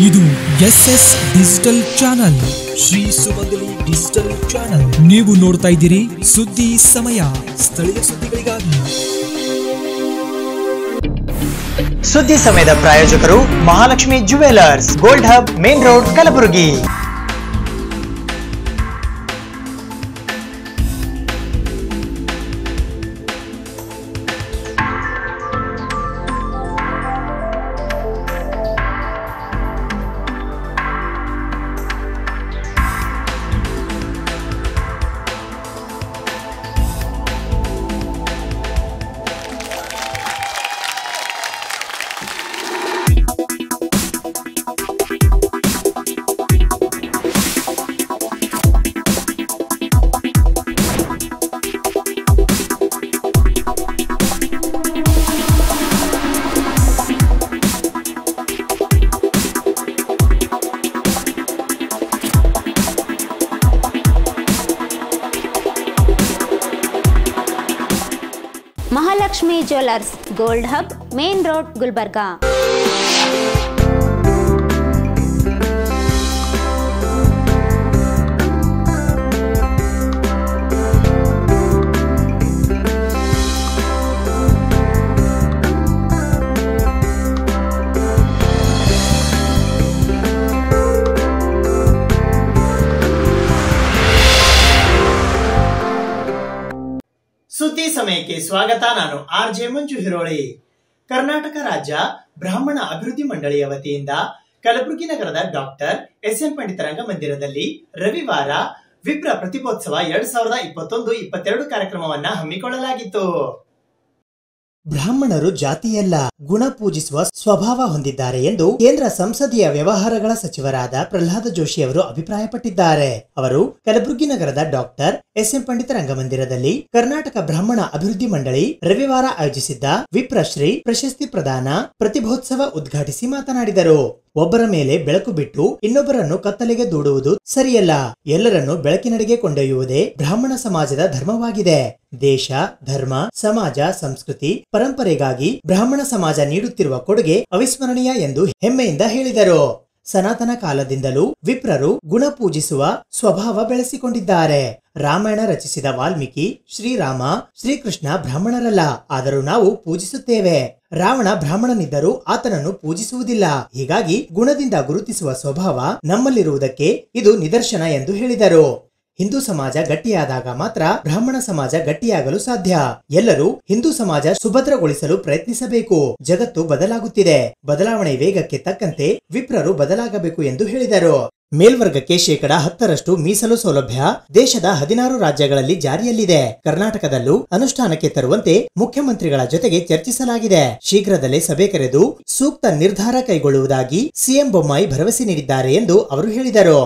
ಇದು SS digital channel, Shri ಸುಮಂಗಲಿ digital channel. ನೀವು ನೋಡ್ತಾ ಇದ್ದೀರಿ ಸುದ್ದಿ ಸಮಯ, ಸ್ಥಳೀಯ ಸುದ್ದಿಗಳಿಗಾಗಿ. ಸುದ್ದಿ ಸಮಯದ ಪ್ರಾಯೋಜಕರು Mahalakshmi jewellers, gold hub, main road, Kalaburagi. Mahalakshmi jewellers, gold hub, main road, Gulbarga. ಸುದ್ದಿ ಸಮಯಕ್ಕೆ ಸ್ವಾಗತ. ನಾನು RJ ಮಂಜು ಹಿರೋಳಿ. ಕರ್ನಾಟಕ ರಾಜ್ಯ ಬ್ರಾಹ್ಮಣ ಅಭಿವೃದ್ಧಿ ಮಂಡಳಿಯ ವತಿಯಿಂದ ಕಲಬುರಗಿ ನಗರದ ಡಾಕ್ಟರ್ SM ಪಂಡಿತ ರಂಗಮಂದಿರದಲ್ಲಿ ರವಿವಾರ ವಿಪ್ರ ಪ್ರತಿಭೋತ್ಸವ 2021-22 ಕಾರ್ಯಕ್ರಮವನ್ನ ಹಮ್ಮಿಕೊಳ್ಳಲಾಗಿತ್ತು. ಬ್ರಾಹ್ಮಣರು ಜಾತಿಯಲ್ಲ, ಗುಣ ಪೂಜಿಸುವ ಸ್ವಭಾವ ಹೊಂದಿದ್ದಾರೆ ಎಂದು ಕೇಂದ್ರ ಸಂಸದೀಯ ವ್ಯವಹಾರಗಳ ಸಚಿವರಾದ ಪ್ರಹ್ಲಾದ ಜೋಶಿ ಅವರು ಅಭಿಪ್ರಾಯಪಟ್ಟಿದ್ದಾರೆ. ಅವರು ಕಲಬುರಗಿ ನಗರದ ಡಾಕ್ಟರ್ SM ಪಂಡಿತ ರಂಗಮಂದಿರದಲ್ಲಿ ಕರ್ನಾಟಕ ಬ್ರಾಹ್ಮಣ ಅಭಿವೃದ್ಧಿ ಮಂಡಳಿ ರವಿವಾರ ಆಯೋಜಿಸಿದ್ದ ವಿಪ್ರಶ್ರೀ ಪ್ರಶಸ್ತಿ ಪ್ರದಾನ ಪ್ರತಿಭೋತ್ಸವ ಉದ್ಘಾಟಿಸಿ ಮಾತನಾಡಿದರು. ಒಬ್ಬರ ಮೇಲೆ ಬೆಳಕು ಬಿಟ್ಟು ಇನ್ನೊಬ್ಬರನ್ನು ಕತ್ತಲೆಗೆ ದೂಡುವುದು ಸರಿಯಲ್ಲ. ಎಲ್ಲರನ್ನು ಬೆಳಕಿನಡೆಗೆ ಕೊಂಡೊಯ್ಯುವುದೇ ಬ್ರಾಹ್ಮಣ ಸಮಾಜದ ಧರ್ಮವಾಗಿದೆ. ದೇಶ, ಧರ್ಮ, ಸಮಾಜ, ಸಂಸ್ಕೃತಿ, ಪರಂಪರೆಗಾಗಿ ಬ್ರಾಹ್ಮಣ ಸಮಾಜ ನೀಡುತ್ತಿರುವ ಕೊಡುಗೆ ಅವಿಸ್ಮರಣೀಯ ಎಂದು ಹೆಮ್ಮೆಯಿಂದ ಹೇಳಿದರು. ಸನಾತನ ಕಾಲದಿಂದಲೂ ವಿಪ್ರರು ಗುಣ ಪೂಜಿಸುವ ಸ್ವಭಾವ ಬೆಳೆಸಿಕೊಂಡಿದ್ದಾರೆ. ರಾಮಾಯಣ ರಚಿಸಿದ ವಾಲ್ಮೀಕಿ, ಶ್ರೀರಾಮ, ಶ್ರೀಕೃಷ್ಣ ಬ್ರಾಹ್ಮಣರಲ್ಲ, ಆದರೂ ನಾವು ಪೂಜಿಸುತ್ತೇವೆ. ರಾವಣ ಬ್ರಾಹ್ಮಣನಿದ್ದರೂ ಆತನನ್ನು ಪೂಜಿಸುವುದಿಲ್ಲ. ಹೀಗಾಗಿ ಗುಣದಿಂದ ಗುರುತಿಸುವ ಸ್ವಭಾವ ನಮ್ಮಲ್ಲಿರುವುದಕ್ಕೆ ಇದು ನಿದರ್ಶನ ಎಂದು ಹೇಳಿದರು. ಹಿಂದೂ ಸಮಾಜ ಗಟ್ಟಿಯಾದಾಗ ಮಾತ್ರ ಬ್ರಾಹ್ಮಣ ಸಮಾಜ ಗಟ್ಟಿಯಾಗಲು ಸಾಧ್ಯ. ಎಲ್ಲರೂ ಹಿಂದೂ ಸಮಾಜ ಸುಭದ್ರಗೊಳಿಸಲು ಪ್ರಯತ್ನಿಸಬೇಕು. ಜಗತ್ತು ಬದಲಾಗುತ್ತಿದೆ. ಬದಲಾವಣೆ ವೇಗಕ್ಕೆ ತಕ್ಕಂತೆ ವಿಪ್ರರು ಬದಲಾಗಬೇಕು ಎಂದು ಹೇಳಿದರು. ಮೇಲ್ವರ್ಗಕ್ಕೆ 10% ಮೀಸಲು ಸೌಲಭ್ಯ ದೇಶದ 16 ರಾಜ್ಯಗಳಲ್ಲಿ ಜಾರಿಯಲ್ಲಿದೆ. ಕರ್ನಾಟಕದಲ್ಲೂ ಅನುಷ್ಠಾನಕ್ಕೆ ತರುವಂತೆ ಮುಖ್ಯಮಂತ್ರಿಗಳ ಜೊತೆಗೆ ಚರ್ಚಿಸಲಾಗಿದೆ. ಶೀಘ್ರದಲ್ಲೇ ಸಭೆ ಕರೆದು ಸೂಕ್ತ ನಿರ್ಧಾರ ಕೈಗೊಳ್ಳುವುದಾಗಿ CM ಬೊಮ್ಮಾಯಿ ಭರವಸೆ ನೀಡಿದ್ದಾರೆ ಎಂದು ಅವರು ಹೇಳಿದರು.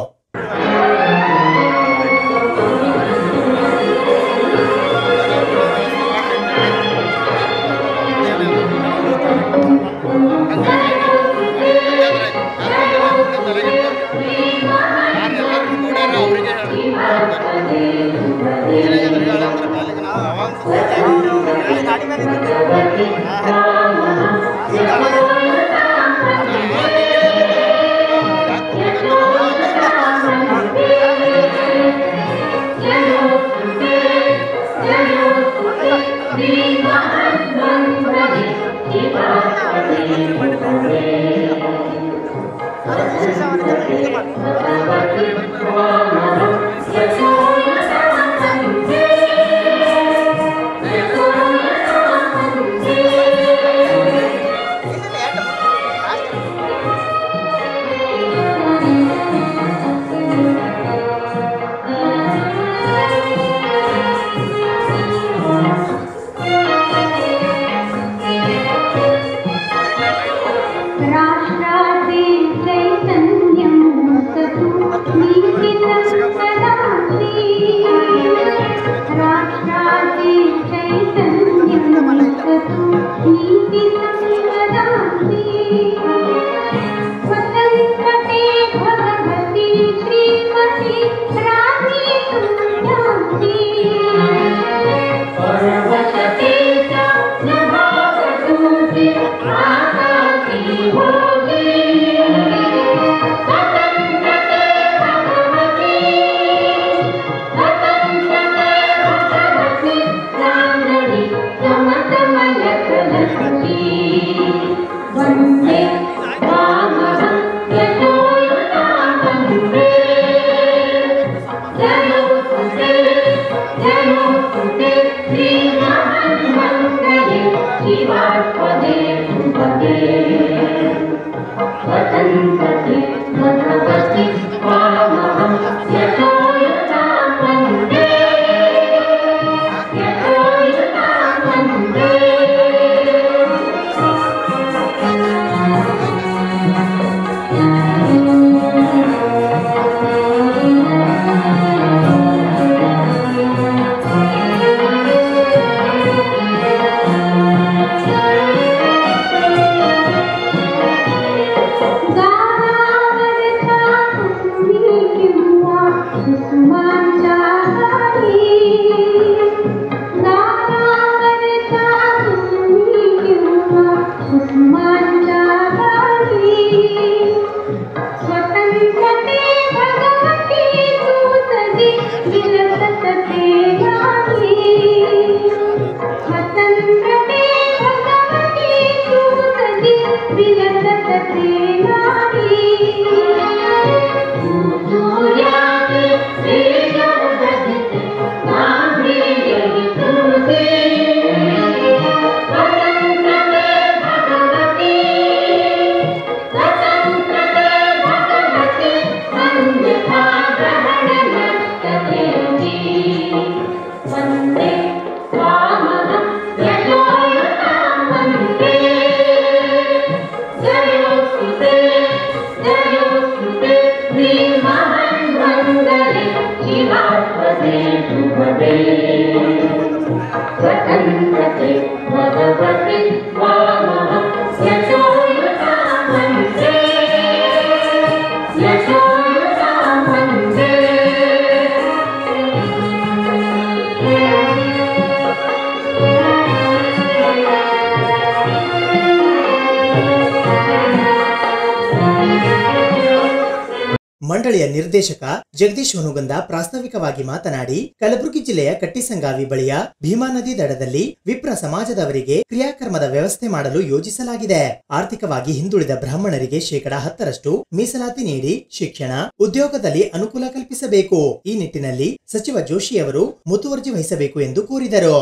ಮಂಡಳಿಯ ನಿರ್ದೇಶಕ ಜಗದೀಶ್ ಹುನುಗಂದ ಪ್ರಾಸ್ತಾವಿಕವಾಗಿ ಮಾತನಾಡಿ, ಕಲಬುರಗಿ ಜಿಲ್ಲೆಯ ಕಟ್ಟಿಸಂಗಾವಿ ಬಳಿಯ ಭೀಮಾ ನದಿ ದಡದಲ್ಲಿ ವಿಪ್ರ ಸಮಾಜದವರಿಗೆ ಕ್ರಿಯಾಕರ್ಮದ ವ್ಯವಸ್ಥೆ ಮಾಡಲು ಯೋಜಿಸಲಾಗಿದೆ. ಆರ್ಥಿಕವಾಗಿ ಹಿಂದುಳಿದ ಬ್ರಾಹ್ಮಣರಿಗೆ 10% ಮೀಸಲಾತಿ ನೀಡಿ ಶಿಕ್ಷಣ, ಉದ್ಯೋಗದಲ್ಲಿ ಅನುಕೂಲ ಕಲ್ಪಿಸಬೇಕು. ಈ ನಿಟ್ಟಿನಲ್ಲಿ ಸಚಿವ ಜೋಶಿಯವರು ಮುತುವರ್ಜಿ ವಹಿಸಬೇಕು ಎಂದು ಕೋರಿದರು.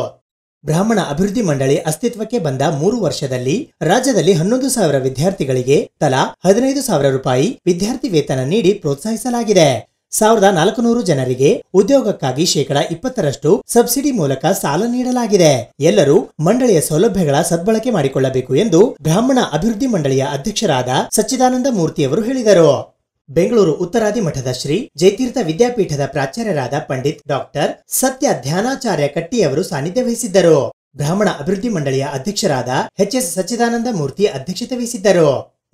ಬ್ರಾಹ್ಮಣ ಅಭಿವೃದ್ಧಿ ಮಂಡಳಿ ಅಸ್ತಿತ್ವಕ್ಕೆ ಬಂದ 3 ವರ್ಷದಲ್ಲಿ ರಾಜ್ಯದಲ್ಲಿ 11,000 ವಿದ್ಯಾರ್ಥಿಗಳಿಗೆ ತಲಾ 15,000 ರೂಪಾಯಿ ವಿದ್ಯಾರ್ಥಿ ವೇತನ ನೀಡಿ ಪ್ರೋತ್ಸಾಹಿಸಲಾಗಿದೆ. 1,400 ಜನರಿಗೆ ಉದ್ಯೋಗಕ್ಕಾಗಿ 20% ಸಬ್ಸಿಡಿ ಮೂಲಕ ಸಾಲ ನೀಡಲಾಗಿದೆ. ಎಲ್ಲರೂ ಮಂಡಳಿಯ ಸೌಲಭ್ಯಗಳ ಸದ್ಬಳಕೆ ಮಾಡಿಕೊಳ್ಳಬೇಕು ಎಂದು ಬ್ರಾಹ್ಮಣ ಅಭಿವೃದ್ಧಿ ಮಂಡಳಿಯ ಅಧ್ಯಕ್ಷರಾದ ಸಚ್ಚಿದಾನಂದ ಮೂರ್ತಿಯವರು ಹೇಳಿದರು. ಬೆಂಗಳೂರು ಉತ್ತರಾದಿ ಮಠದ ಶ್ರೀ ಜಯತೀರ್ಥ ವಿದ್ಯಾಪೀಠದ ಪ್ರಾಚಾರ್ಯರಾದ ಪಂಡಿತ್ ಡಾಕ್ಟರ್ ಸತ್ಯ ಧ್ಯಾನಾಚಾರ್ಯ ಕಟ್ಟಿಯವರು ಸಾನ್ನಿಧ್ಯ ವಹಿಸಿದ್ದರು. ಬ್ರಾಹ್ಮಣ ಅಭಿವೃದ್ಧಿ ಮಂಡಳಿಯ ಅಧ್ಯಕ್ಷರಾದ ಎಚ್.ಎಸ್. ಸಚ್ಚಿದಾನಂದ ಮೂರ್ತಿ ಅಧ್ಯಕ್ಷತೆ ವಹಿಸಿದ್ದರು.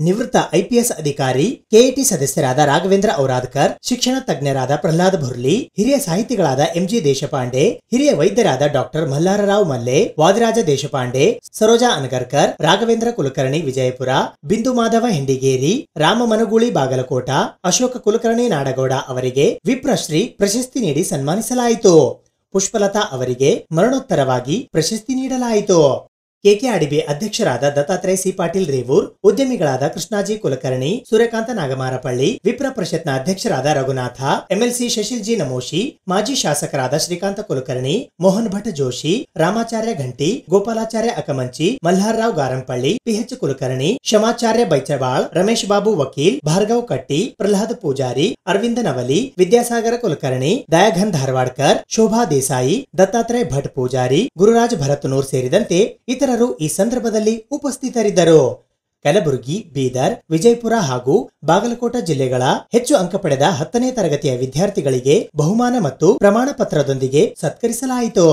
ನಿವೃತ್ತ ಐಪಿಎಸ್ ಅಧಿಕಾರಿ ಕೆಎಟಿ ಸದಸ್ಯರಾದ ರಾಘವೇಂದ್ರ ಔರಾದ್ಕರ್, ಶಿಕ್ಷಣ ತಜ್ಞರಾದ ಪ್ರಹ್ಲಾದ್ ಭುರ್ಲಿ, ಹಿರಿಯ ಸಾಹಿತಿಗಳಾದ ಎಂಜಿ ದೇಶಪಾಂಡೆ, ಹಿರಿಯ ವೈದ್ಯರಾದ ಡಾಕ್ಟರ್ ಮಲ್ಲಾರರಾವ್ ಮಲ್ಲೆ, ವಾದಿರಾಜ ದೇಶಪಾಂಡೆ, ಸರೋಜಾ ಅನಗರ್ಕರ್, ರಾಘವೇಂದ್ರ ಕುಲಕರ್ಣಿ ವಿಜಯಪುರ, ಬಿಂದು ಮಾಧವ ಹೆಂಡಿಗೇರಿ, ರಾಮ ಮನಗೂಳಿ ಬಾಗಲಕೋಟ, ಅಶೋಕ ಕುಲಕರ್ಣಿ ನಾಡಗೌಡ ಅವರಿಗೆ ವಿಪ್ರಶ್ರೀ ಪ್ರಶಸ್ತಿ ನೀಡಿ ಸನ್ಮಾನಿಸಲಾಯಿತು. ಪುಷ್ಪಲತಾ ಅವರಿಗೆ ಮರಣೋತ್ತರವಾಗಿ ಪ್ರಶಸ್ತಿ ನೀಡಲಾಯಿತು. ಕೆಕೆಆರ್ಡಿಬಿ ಅಧ್ಯಕ್ಷರಾದ ದತ್ತಾತ್ರೇಯ ಸಿ ಪಾಟೀಲ್ ರೇವೂರ್, ಉದ್ಯಮಿಗಳಾದ ಕೃಷ್ಣಾಜಿ ಕುಲಕರ್ಣಿ, ಸೂರ್ಯಕಾಂತ ನಾಗಮಾರಪಳ್ಳಿ, ವಿಪ್ರ ಪರಿಷತ್ನ ಅಧ್ಯಕ್ಷರಾದ ರಘುನಾಥ, ಎಂಎಲ್ಸಿ ಶಶಿಲ್ ಜಿ ನಮೋಶಿ, ಮಾಜಿ ಶಾಸಕರಾದ ಶ್ರೀಕಾಂತ ಕುಲಕರ್ಣಿ, ಮೋಹನ್ ಭಟ್ ಜೋಶಿ, ರಾಮಾಚಾರ್ಯ ಘಂಟಿ, ಗೋಪಾಲಾಚಾರ್ಯ ಅಕಮಂಚಿ, ಮಲ್ಹಾರ್ರಾವ್ ಗಾರಂಪಳ್ಳಿ, ಪಿಎಚ್ ಕುಲಕರ್ಣಿ, ಶಮಾಚಾರ್ಯ ಬೈಚಬಾಳ್, ರಮೇಶ್ ಬಾಬು ವಕೀಲ್, ಭಾರ್ಗವ್ ಕಟ್ಟಿ, ಪ್ರಹ್ಲಾದ್ ಪೂಜಾರಿ, ಅರವಿಂದ ನವಲಿ, ವಿದ್ಯಾಸಾಗರ ಕುಲಕರ್ಣಿ, ದಯಾಘನ್ ಧಾರವಾಡ್ಕರ್, ಶೋಭಾ ದೇಸಾಯಿ, ದತ್ತಾತ್ರೇಯ ಭಟ್ ಪೂಜಾರಿ, ಗುರುರಾಜ್ ಭರತ್ನೂರ್ ಸೇರಿದಂತೆ ಇತರರು ಈ ಸಂದರ್ಭದಲ್ಲಿ ಉಪಸ್ಥಿತರಿದ್ದರು. ಕಲಬುರಗಿ, ಬೀದರ್, ವಿಜಯಪುರ ಹಾಗೂ ಬಾಗಲಕೋಟ ಜಿಲ್ಲೆಗಳ ಹೆಚ್ಚು ಅಂಕ ಪಡೆದ 10ನೇ ತರಗತಿಯ ವಿದ್ಯಾರ್ಥಿಗಳಿಗೆ ಬಹುಮಾನ ಮತ್ತು ಪ್ರಮಾಣ ಪತ್ರದೊಂದಿಗೆ ಸತ್ಕರಿಸಲಾಯಿತು.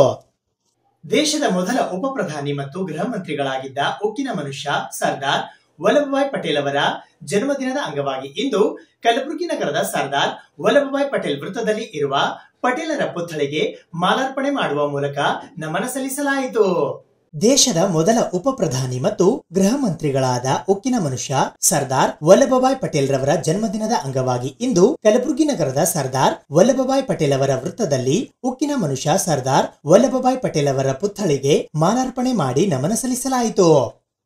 ದೇಶದ ಮೊದಲ ಉಪ ಪ್ರಧಾನಿ ಮತ್ತು ಗೃಹ ಮಂತ್ರಿಗಳಾಗಿದ್ದ ಉಕ್ಕಿನ ಮನುಷ್ಯ ಸರ್ದಾರ್ ವಲ್ಲಭಭಾಯ್ ಪಟೇಲ್ ಅವರ ಜನ್ಮದಿನದ ಅಂಗವಾಗಿ ಇಂದು ಕಲಬುರಗಿ ನಗರದ ಸರ್ದಾರ್ ವಲ್ಲಭಭಾಯ್ ಪಟೇಲ್ ವೃತ್ತದಲ್ಲಿ ಇರುವ ಪಟೇಲರ ಪುತ್ಥಳಿಗೆ ಮಾಲಾರ್ಪಣೆ ಮಾಡುವ ಮೂಲಕ ನಮನ ಸಲ್ಲಿಸಲಾಯಿತು. ದೇಶದ ಮೊದಲ ಉಪ ಪ್ರಧಾನಿ ಮತ್ತು ಗೃಹ ಮಂತ್ರಿಗಳಾದ ಉಕ್ಕಿನ ಮನುಷ್ಯ ಸರ್ದಾರ್ ವಲ್ಲಭಭಾಯ್ ಪಟೇಲ್ ರವರ ಜನ್ಮದಿನದ ಅಂಗವಾಗಿ ಇಂದು ಕಲಬುರಗಿ ನಗರದ ಸರ್ದಾರ್ ವಲ್ಲಭಭಾಯ್ ಪಟೇಲ್ ಅವರ ವೃತ್ತದಲ್ಲಿ ಉಕ್ಕಿನ ಮನುಷ್ಯ ಸರ್ದಾರ್ ವಲ್ಲಭಭಾಯ್ ಪಟೇಲ್ ಅವರ ಪುತ್ಥಳಿಗೆ ಮಾಲಾರ್ಪಣೆ ಮಾಡಿ ನಮನ ಸಲ್ಲಿಸಲಾಯಿತು.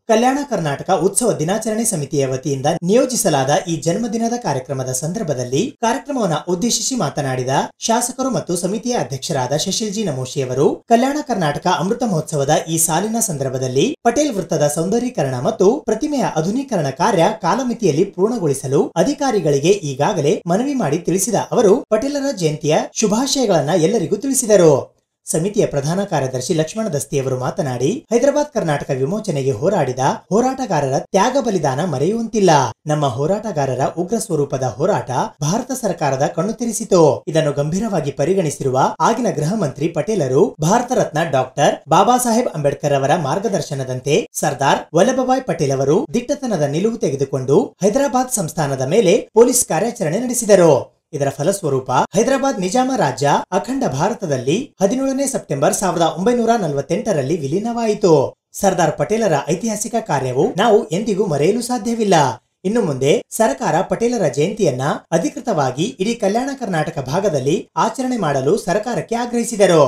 ಕಲ್ಯಾಣ ಕರ್ನಾಟಕ ಉತ್ಸವ ದಿನಾಚರಣೆ ಸಮಿತಿಯ ವತಿಯಿಂದ ನಿಯೋಜಿಸಲಾದ ಈ ಜನ್ಮದಿನದ ಕಾರ್ಯಕ್ರಮದ ಸಂದರ್ಭದಲ್ಲಿ ಕಾರ್ಯಕ್ರಮವನ್ನು ಉದ್ದೇಶಿಸಿ ಮಾತನಾಡಿದ ಶಾಸಕರು ಮತ್ತು ಸಮಿತಿಯ ಅಧ್ಯಕ್ಷರಾದ ಶಶಿಲ್ ಜಿ ನಮೋಶಿ ಅವರು, ಕಲ್ಯಾಣ ಕರ್ನಾಟಕ ಅಮೃತ ಮಹೋತ್ಸವದ ಈ ಸಾಲಿನ ಸಂದರ್ಭದಲ್ಲಿ ಪಟೇಲ್ ವೃತ್ತದ ಸೌಂದರೀಕರಣ ಮತ್ತು ಪ್ರತಿಮೆಯ ಆಧುನೀಕರಣ ಕಾರ್ಯ ಕಾಲಮಿತಿಯಲ್ಲಿ ಪೂರ್ಣಗೊಳಿಸಲು ಅಧಿಕಾರಿಗಳಿಗೆ ಈಗಾಗಲೇ ಮನವಿ ಮಾಡಿ ತಿಳಿಸಿದ ಅವರು ಪಟೇಲರ ಜಯಂತಿಯ ಶುಭಾಶಯಗಳನ್ನ ಎಲ್ಲರಿಗೂ ತಿಳಿಸಿದರು. ಸಮಿತಿಯ ಪ್ರಧಾನ ಕಾರ್ಯದರ್ಶಿ ಲಕ್ಷ್ಮಣ ದಸ್ತಿಯವರು ಮಾತನಾಡಿ, ಹೈದರಾಬಾದ್ ಕರ್ನಾಟಕ ವಿಮೋಚನೆಗೆ ಹೋರಾಡಿದ ಹೋರಾಟಗಾರರ ತ್ಯಾಗ ಬಲಿದಾನ ಮರೆಯುವಂತಿಲ್ಲ. ನಮ್ಮ ಹೋರಾಟಗಾರರ ಉಗ್ರ ಸ್ವರೂಪದ ಹೋರಾಟ ಭಾರತ ಸರ್ಕಾರದ ಕಣ್ಣು ತೆರೆಸಿತು. ಇದನ್ನು ಗಂಭೀರವಾಗಿ ಪರಿಗಣಿಸಿರುವ ಆಗಿನ ಗೃಹ ಮಂತ್ರಿ ಪಟೇಲರು ಭಾರತ ರತ್ನ ಡಾಕ್ಟರ್ ಬಾಬಾ ಸಾಹೇಬ್ ಅಂಬೇಡ್ಕರ್ ಅವರ ಮಾರ್ಗದರ್ಶನದಂತೆ ಸರ್ದಾರ್ ವಲ್ಲಭಭಾಯ್ ಪಟೇಲ್ ಅವರು ದಿಟ್ಟತನದ ನಿಲುವು ತೆಗೆದುಕೊಂಡು ಹೈದರಾಬಾದ್ ಸಂಸ್ಥಾನದ ಮೇಲೆ ಪೊಲೀಸ್ ಕಾರ್ಯಾಚರಣೆ ನಡೆಸಿದರು. ಇದರ ಫಲಸ್ವರೂಪ ಹೈದರಾಬಾದ್ ನಿಜಾಮ ರಾಜ್ಯ ಅಖಂಡ ಭಾರತದಲ್ಲಿ 17ನೇ ಸೆಪ್ಟೆಂಬರ್ 1948ರಲ್ಲಿ ವಿಲೀನವಾಯಿತು. ಸರ್ದಾರ್ ಪಟೇಲರ ಐತಿಹಾಸಿಕ ಕಾರ್ಯವು ನಾವು ಎಂದಿಗೂ ಮರೆಯಲು ಸಾಧ್ಯವಿಲ್ಲ. ಇನ್ನು ಮುಂದೆ ಸರ್ಕಾರ ಪಟೇಲರ ಜಯಂತಿಯನ್ನ ಅಧಿಕೃತವಾಗಿ ಇಡೀ ಕಲ್ಯಾಣ ಕರ್ನಾಟಕ ಭಾಗದಲ್ಲಿ ಆಚರಣೆ ಮಾಡಲು ಸರ್ಕಾರಕ್ಕೆ ಆಗ್ರಹಿಸಿದರು.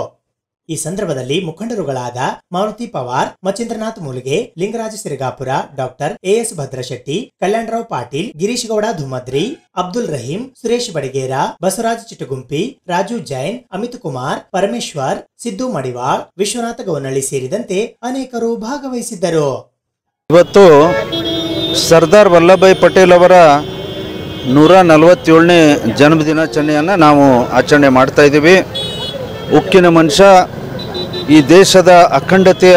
ಈ ಸಂದರ್ಭದಲ್ಲಿ ಮುಖಂಡರುಗಳಾದ ಮಾರುತಿ ಪವಾರ್, ಮಚೇಂದ್ರನಾಥ್ ಮೂಲಿಗೆ, ಲಿಂಗರಾಜ ಸಿರಗಾಪುರ, ಡಾಕ್ಟರ್ ಎಎಸ್ ಭದ್ರಶೆಟ್ಟಿ, ಕಲ್ಯಾಣರಾವ್ ಪಾಟೀಲ್, ಗಿರೀಶ್ ಗೌಡ ಧುಮದ್ರಿ, ಅಬ್ದುಲ್ ರಹೀಂ, ಸುರೇಶ್ ಬಡಿಗೇರ, ಬಸವರಾಜ್ ಚಿಟಗುಂಪಿ, ರಾಜು ಜೈನ್, ಅಮಿತ್ ಕುಮಾರ್, ಪರಮೇಶ್ವರ್, ಸಿದ್ದು ಮಡಿವಾಳ್, ವಿಶ್ವನಾಥ ಗೌನಳ್ಳಿ ಸೇರಿದಂತೆ ಅನೇಕರು ಭಾಗವಹಿಸಿದ್ದರು. ಇವತ್ತು ಸರ್ದಾರ್ ವಲ್ಲಭಭಾಯ್ ಪಟೇಲ್ ಅವರ 147ನೇ ಜನ್ಮದಿನಾಚರಣೆಯನ್ನು ನಾವು ಆಚರಣೆ ಮಾಡ್ತಾ ಇದ್ದೀವಿ. ಉಕ್ಕಿನ ಮನುಷ್ಯ, ಈ ದೇಶದ ಅಖಂಡತೆಯ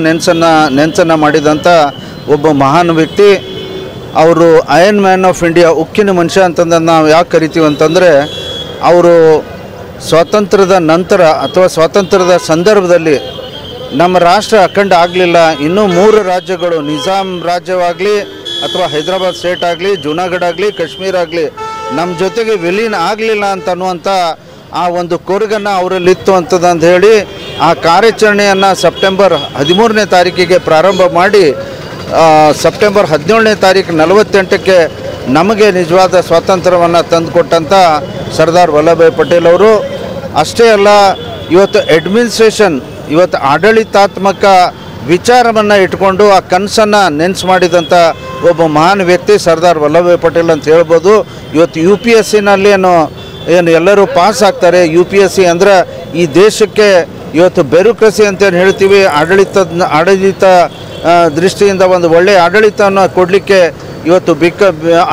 ನೆನಸನ್ನು ಮಾಡಿದಂಥ ಒಬ್ಬ ಮಹಾನ್ ವ್ಯಕ್ತಿ. ಅವರು ಐರನ್ ಮ್ಯಾನ್ ಆಫ್ ಇಂಡಿಯಾ, ಉಕ್ಕಿನ ಮನುಷ್ಯ ಅಂತಂದ್ರೆ ನಾವು ಯಾಕೆ ಕರಿತೀವಿ ಅಂತಂದರೆ, ಅವರು ಸ್ವಾತಂತ್ರ್ಯದ ನಂತರ ಅಥವಾ ಸ್ವಾತಂತ್ರ್ಯದ ಸಂದರ್ಭದಲ್ಲಿ ನಮ್ಮ ರಾಷ್ಟ್ರ ಅಖಂಡ ಆಗಲಿಲ್ಲ. ಇನ್ನೂ 3 ರಾಜ್ಯಗಳು, ನಿಜಾಮ್ ರಾಜ್ಯವಾಗಲಿ ಅಥವಾ ಹೈದರಾಬಾದ್ ಸ್ಟೇಟ್ ಆಗಲಿ, ಜೂನಾಗಢ ಆಗಲಿ, ಕಾಶ್ಮೀರ ಆಗಲಿ ನಮ್ಮ ಜೊತೆಗೆ ವಿಲೀನ ಆಗಲಿಲ್ಲ ಅಂತ ಅನ್ನುವಂಥ ಆ ಒಂದು ಕೊರಗನ್ನು ಅವರಲ್ಲಿತ್ತು ಅಂತದಂತ ಹೇಳಿ ಆ ಕಾರ್ಯಾಚರಣೆಯನ್ನು ಸೆಪ್ಟೆಂಬರ್ 13ನೇ ತಾರೀಕಿಗೆ ಪ್ರಾರಂಭ ಮಾಡಿ ಸೆಪ್ಟೆಂಬರ್ 17ನೇ ತಾರೀಕು 48ಕ್ಕೆ ನಮಗೆ ನಿಜವಾದ ಸ್ವಾತಂತ್ರ್ಯವನ್ನು ತಂದುಕೊಟ್ಟಂಥ ಸರ್ದಾರ್ ವಲ್ಲಭಭಾಯ್ ಪಟೇಲ್ ಅವರು. ಅಷ್ಟೇ ಅಲ್ಲ, ಇವತ್ತು ಅಡ್ಮಿನಿಸ್ಟ್ರೇಷನ್, ಇವತ್ತು ಆಡಳಿತಾತ್ಮಕ ವಿಚಾರವನ್ನು ಇಟ್ಕೊಂಡು ಆ ಕನಸನ್ನು ನೆನೆಸು ಮಾಡಿದಂಥ ಒಬ್ಬ ಮಹಾನ್ ವ್ಯಕ್ತಿ ಸರ್ದಾರ್ ವಲ್ಲಭಭಾಯ್ ಪಟೇಲ್ ಅಂತ ಹೇಳ್ಬೋದು. ಇವತ್ತು UPSCನಲ್ಲಿ ಏನು ಎಲ್ಲರೂ ಪಾಸ್ ಆಗ್ತಾರೆ. UPSC ಅಂದರೆ ಈ ದೇಶಕ್ಕೆ ಇವತ್ತು ಬ್ಯೂರೋಕ್ರಸಿ ಅಂತೇನು ಹೇಳ್ತೀವಿ, ಆಡಳಿತ ದೃಷ್ಟಿಯಿಂದ ಒಂದು ಒಳ್ಳೆಯ ಆಡಳಿತವನ್ನು ಕೊಡಲಿಕ್ಕೆ ಇವತ್ತು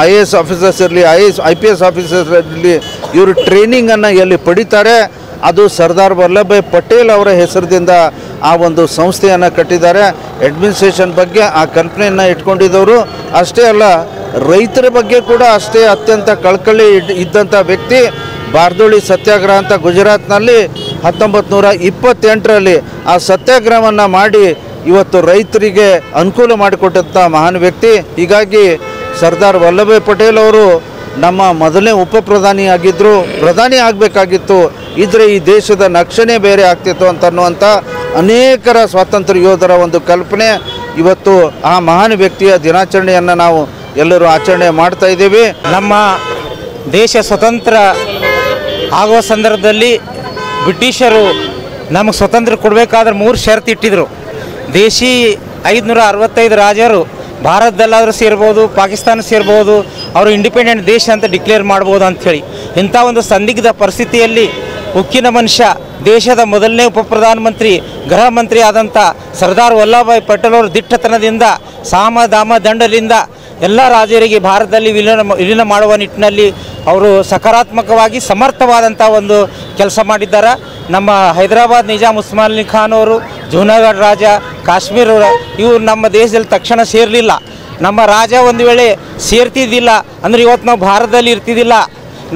IAS ಆಫೀಸರ್ಸ್ ಇರಲಿ, IPS ಆಫೀಸರ್ಸ್ ಇರಲಿ, ಇವರು ಟ್ರೈನಿಂಗನ್ನು ಎಲ್ಲಿ ಪಡಿತಾರೆ ಅದು ಸರ್ದಾರ್ ವಲ್ಲಭಭಾಯ್ ಪಟೇಲ್ ಅವರ ಹೆಸರಿನಿಂದ ಆ ಒಂದು ಸಂಸ್ಥೆಯನ್ನು ಕಟ್ಟಿದ್ದಾರೆ. ಅಡ್ಮಿನಿಸ್ಟ್ರೇಷನ್ ಬಗ್ಗೆ ಆ ಕಲ್ಪನೆಯನ್ನು ಇಟ್ಕೊಂಡಿದ್ದವರು. ಅಷ್ಟೇ ಅಲ್ಲ, ರೈತರ ಬಗ್ಗೆ ಕೂಡ ಅಷ್ಟೇ ಅತ್ಯಂತ ಕಳಕಳಿ ಇದ್ದಂಥ ವ್ಯಕ್ತಿ. ಬಾರ್ದೋಳಿ ಸತ್ಯಾಗ್ರಹ ಅಂತ ಗುಜರಾತ್ನಲ್ಲಿ 1928ರಲ್ಲಿ ಆ ಸತ್ಯಾಗ್ರಹವನ್ನು ಮಾಡಿ ಇವತ್ತು ರೈತರಿಗೆ ಅನುಕೂಲ ಮಾಡಿಕೊಟ್ಟಂಥ ಮಹಾನ್ ವ್ಯಕ್ತಿ. ಹೀಗಾಗಿ ಸರ್ದಾರ್ ವಲ್ಲಭಭಾಯ್ ಪಟೇಲ್ ಅವರು ನಮ್ಮ ಮೊದಲನೇ ಪ್ರಧಾನಿ ಆಗಬೇಕಾಗಿತ್ತು. ಇದ್ರೆ ಈ ದೇಶದ ನಕ್ಷಣೆ ಬೇರೆ ಆಗ್ತಿತ್ತು ಅನ್ನುವಂಥ ಅನೇಕರ ಸ್ವಾತಂತ್ರ್ಯ ಯೋಧರ ಒಂದು ಕಲ್ಪನೆ. ಇವತ್ತು ಆ ಮಹಾನ್ ವ್ಯಕ್ತಿಯ ದಿನಾಚರಣೆಯನ್ನು ನಾವು ಎಲ್ಲರೂ ಆಚರಣೆ ಮಾಡ್ತಾ ಇದ್ದೀವಿ. ನಮ್ಮ ದೇಶ ಸ್ವತಂತ್ರ ಆಗುವ ಸಂದರ್ಭದಲ್ಲಿ ಬ್ರಿಟಿಷರು ನಮಗೆ ಸ್ವತಂತ್ರ ಕೊಡಬೇಕಾದ್ರೆ 3 ಷರತ್ತು ಇಟ್ಟಿದ್ರು. ದೇಶಿ 565 ರಾಜರು ಭಾರತದಲ್ಲಾದರೂ ಸೇರ್ಬೋದು, ಪಾಕಿಸ್ತಾನ ಸೇರ್ಬೋದು, ಅವರು ಇಂಡಿಪೆಂಡೆಂಟ್ ದೇಶ ಅಂತ ಡಿಕ್ಲೇರ್ ಮಾಡ್ಬೋದು ಅಂಥೇಳಿ. ಇಂಥ ಒಂದು ಸಂದಿಗ್ಧ ಪರಿಸ್ಥಿತಿಯಲ್ಲಿ ಉಕ್ಕಿನ ಮನುಷ್ಯ, ದೇಶದ ಮೊದಲನೇ ಉಪಪ್ರಧಾನಮಂತ್ರಿ, ಗೃಹ ಮಂತ್ರಿ ಆದಂಥ ಸರ್ದಾರ್ ವಲ್ಲಭಭಾಯ್ ಪಟೇಲ್ ಅವರು ದಿಟ್ಟತನದಿಂದ, ಸಾಮ ದಾಮ ದಂಡದಿಂದ ಎಲ್ಲ ರಾಜರಿಗೆ ಭಾರತದಲ್ಲಿ ವಿಲೀನ ಮಾಡುವ ನಿಟ್ಟಿನಲ್ಲಿ ಅವರು ಸಕಾರಾತ್ಮಕವಾಗಿ ಸಮರ್ಥವಾದಂಥ ಒಂದು ಕೆಲಸ ಮಾಡಿದ್ದಾರೆ. ನಮ್ಮ ಹೈದರಾಬಾದ್ ನಿಜಾಮ್ ಉಸ್ಮಾನ್ ಅಲಿ ಖಾನ್ ಅವರು, ಜೂನಾಗಢ ರಾಜ, ಕಾಶ್ಮೀರ ಇವರು ನಮ್ಮ ದೇಶದಲ್ಲಿ ತಕ್ಷಣ ಸೇರಲಿಲ್ಲ. ನಮ್ಮ ರಾಜ ಒಂದು ವೇಳೆ ಸೇರ್ತಿದ್ದಿಲ್ಲ ಅಂದರೆ ಇವತ್ತು ನಾವು ಭಾರತದಲ್ಲಿ ಇರ್ತಿದ್ದಿಲ್ಲ.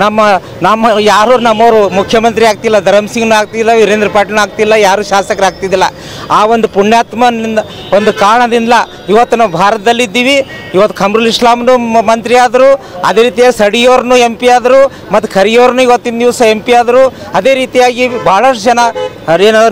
ನಮ್ಮ ಯಾರು ನಮ್ಮವರು ಮುಖ್ಯಮಂತ್ರಿ ಆಗ್ತಿಲ್ಲ, ಧರ್ಮಸಿಂಗ್ನೂ ಆಗ್ತಿಲ್ಲ, ವೀರೇಂದ್ರ ಪಾಟೀಲ್ನೂ ಆಗ್ತಿಲ್ಲ, ಯಾರು ಶಾಸಕರು ಆಗ್ತಿದ್ದಿಲ್ಲ. ಆ ಒಂದು ಪುಣ್ಯಾತ್ಮನಿಂದ ಒಂದು ಕಾರಣದಿಂದ ಇವತ್ತು ನಾವು ಭಾರತದಲ್ಲಿದ್ದೀವಿ. ಇವತ್ತು ಖಮ್ರುಲ್ ಇಸ್ಲಾಮ್ನು ಮಂತ್ರಿ ಆದರು, ಅದೇ ರೀತಿಯಾಗಿ ಸಡಿಯೋರ್ನು MP ಆದರು, ಮತ್ತು ಖರಿಯೋರ್ನು ಇವತ್ತಿನ ದಿವಸ MP ಆದರು. ಅದೇ ರೀತಿಯಾಗಿ ಭಾಳಷ್ಟು ಜನ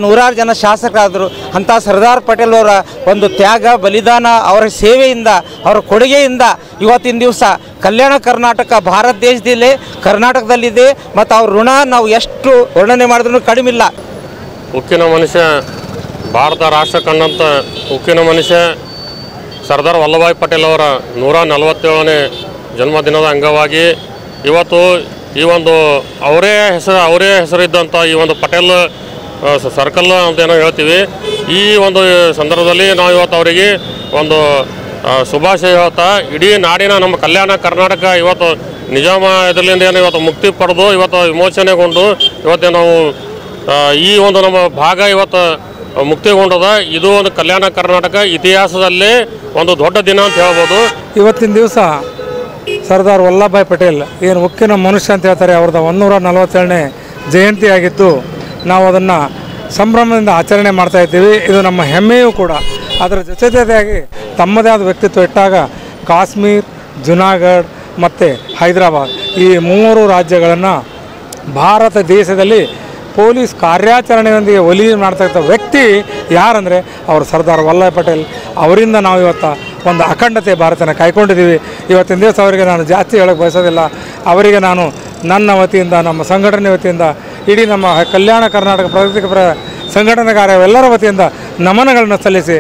ನೂರಾರು ಜನ ಶಾಸಕರಾದರು. ಅಂಥ ಸರ್ದಾರ್ ಪಟೇಲ್ ಅವರ ಒಂದು ತ್ಯಾಗ ಬಲಿದಾನ, ಅವರ ಸೇವೆಯಿಂದ, ಅವರ ಕೊಡುಗೆಯಿಂದ ಇವತ್ತಿನ ದಿವಸ ಕಲ್ಯಾಣ ಕರ್ನಾಟಕ ಭಾರತ ದೇಶದಲ್ಲೇ ಕರ್ನಾಟಕದಲ್ಲಿದೆ. ಮತ್ತು ಅವ್ರ ಋಣ ನಾವು ಎಷ್ಟು ವರ್ಣನೆ ಮಾಡಿದ್ರೂ ಕಡಿಮಿಲ್ಲ. ಉಕ್ಕಿನ ಮನುಷ್ಯ, ಭಾರತ ರಾಷ್ಟ್ರ ಕಂಡಂಥ ಉಕ್ಕಿನ ಮನುಷ್ಯ, ಸರ್ದಾರ್ ವಲ್ಲಭಾಯ್ ಪಟೇಲ್ ಅವರ 147ನೇ ಜನ್ಮದಿನದ ಅಂಗವಾಗಿ ಇವತ್ತು ಈ ಒಂದು ಅವರೇ ಹೆಸರಿದ್ದಂಥ ಈ ಒಂದು ಪಟೇಲ್ ಸರ್ಕಲ್ ಅಂತ ಏನೋ ಹೇಳ್ತೀವಿ. ಈ ಒಂದು ಸಂದರ್ಭದಲ್ಲಿ ನಾವು ಇವತ್ತು ಅವರಿಗೆ ಒಂದು ಶುಭಾಶಯ ಹೇಳ್ತಾ ಇಡೀ ನಾಡಿನ ನಮ್ಮ ಕಲ್ಯಾಣ ಕರ್ನಾಟಕ ಇವತ್ತು ನಿಜಾಮ ಇದರಿಂದ ಏನು ಇವತ್ತು ಮುಕ್ತಿ ಪಡೆದು ಇವತ್ತು ವಿಮೋಚನೆಗೊಂಡು ಇವತ್ತು ನಾವು ಈ ಒಂದು ನಮ್ಮ ಭಾಗ ಇವತ್ತು ಮುಕ್ತಿಗೊಂಡದ. ಇದು ಒಂದು ಕಲ್ಯಾಣ ಕರ್ನಾಟಕ ಇತಿಹಾಸದಲ್ಲೇ ಒಂದು ದೊಡ್ಡ ದಿನ ಅಂತ ಹೇಳ್ಬೋದು. ಇವತ್ತಿನ ದಿವಸ ಸರ್ದಾರ್ ವಲ್ಲಭಾಯ್ ಪಟೇಲ್ ಏನು ಉಕ್ಕಿನ ಮನುಷ್ಯ ಅಂತ ಹೇಳ್ತಾರೆ, ಅವ್ರದ್ದು 147ನೇ ಜಯಂತಿ ಆಗಿದ್ದು ನಾವು ಅದನ್ನು ಸಂಭ್ರಮದಿಂದ ಆಚರಣೆ ಮಾಡ್ತಾಯಿದ್ದೀವಿ. ಇದು ನಮ್ಮ ಹೆಮ್ಮೆಯೂ ಕೂಡ. ಅದರ ಜೊತೆಯಾಗಿ ತಮ್ಮದೇ ಆದ ವ್ಯಕ್ತಿತ್ವ ಇಟ್ಟಾಗ ಕಾಶ್ಮೀರ್, ಜುನಾಗಢ್ ಮತ್ತು ಹೈದರಾಬಾದ್ ಈ 3 ರಾಜ್ಯಗಳನ್ನು ಭಾರತ ದೇಶದಲ್ಲಿ ಪೊಲೀಸ್ ಕಾರ್ಯಾಚರಣೆಯೊಂದಿಗೆ ಒಲಿ ಮಾಡ್ತಕ್ಕಂಥ ವ್ಯಕ್ತಿ ಯಾರಂದರೆ ಅವರು ಸರ್ದಾರ್ ವಲ್ಲಭಾಯ್ ಪಟೇಲ್. ಅವರಿಂದ ನಾವು ಇವತ್ತು ಒಂದು ಅಖಂಡತೆ ಭಾರತನ ಕಾಯ್ಕೊಂಡಿದ್ದೀವಿ. ಇವತ್ತಿನ ದಿವಸ ಅವರಿಗೆ ನಾನು ಜಾಸ್ತಿ ಹೇಳೋಕ್ಕೆ ಬಯಸೋದಿಲ್ಲ. ಅವರಿಗೆ ನಾನು ನನ್ನ ವತಿಯಿಂದ, ನಮ್ಮ ಸಂಘಟನೆ ವತಿಯಿಂದ, ಇಡೀ ನಮ್ಮ ಕಲ್ಯಾಣ ಕರ್ನಾಟಕ ಪ್ರಗತಿಪರ ಸಂಘಟನೆಗಾರರೆಲ್ಲರ ವತಿಯಿಂದ ನಮನಗಳನ್ನು ಸಲ್ಲಿಸಿ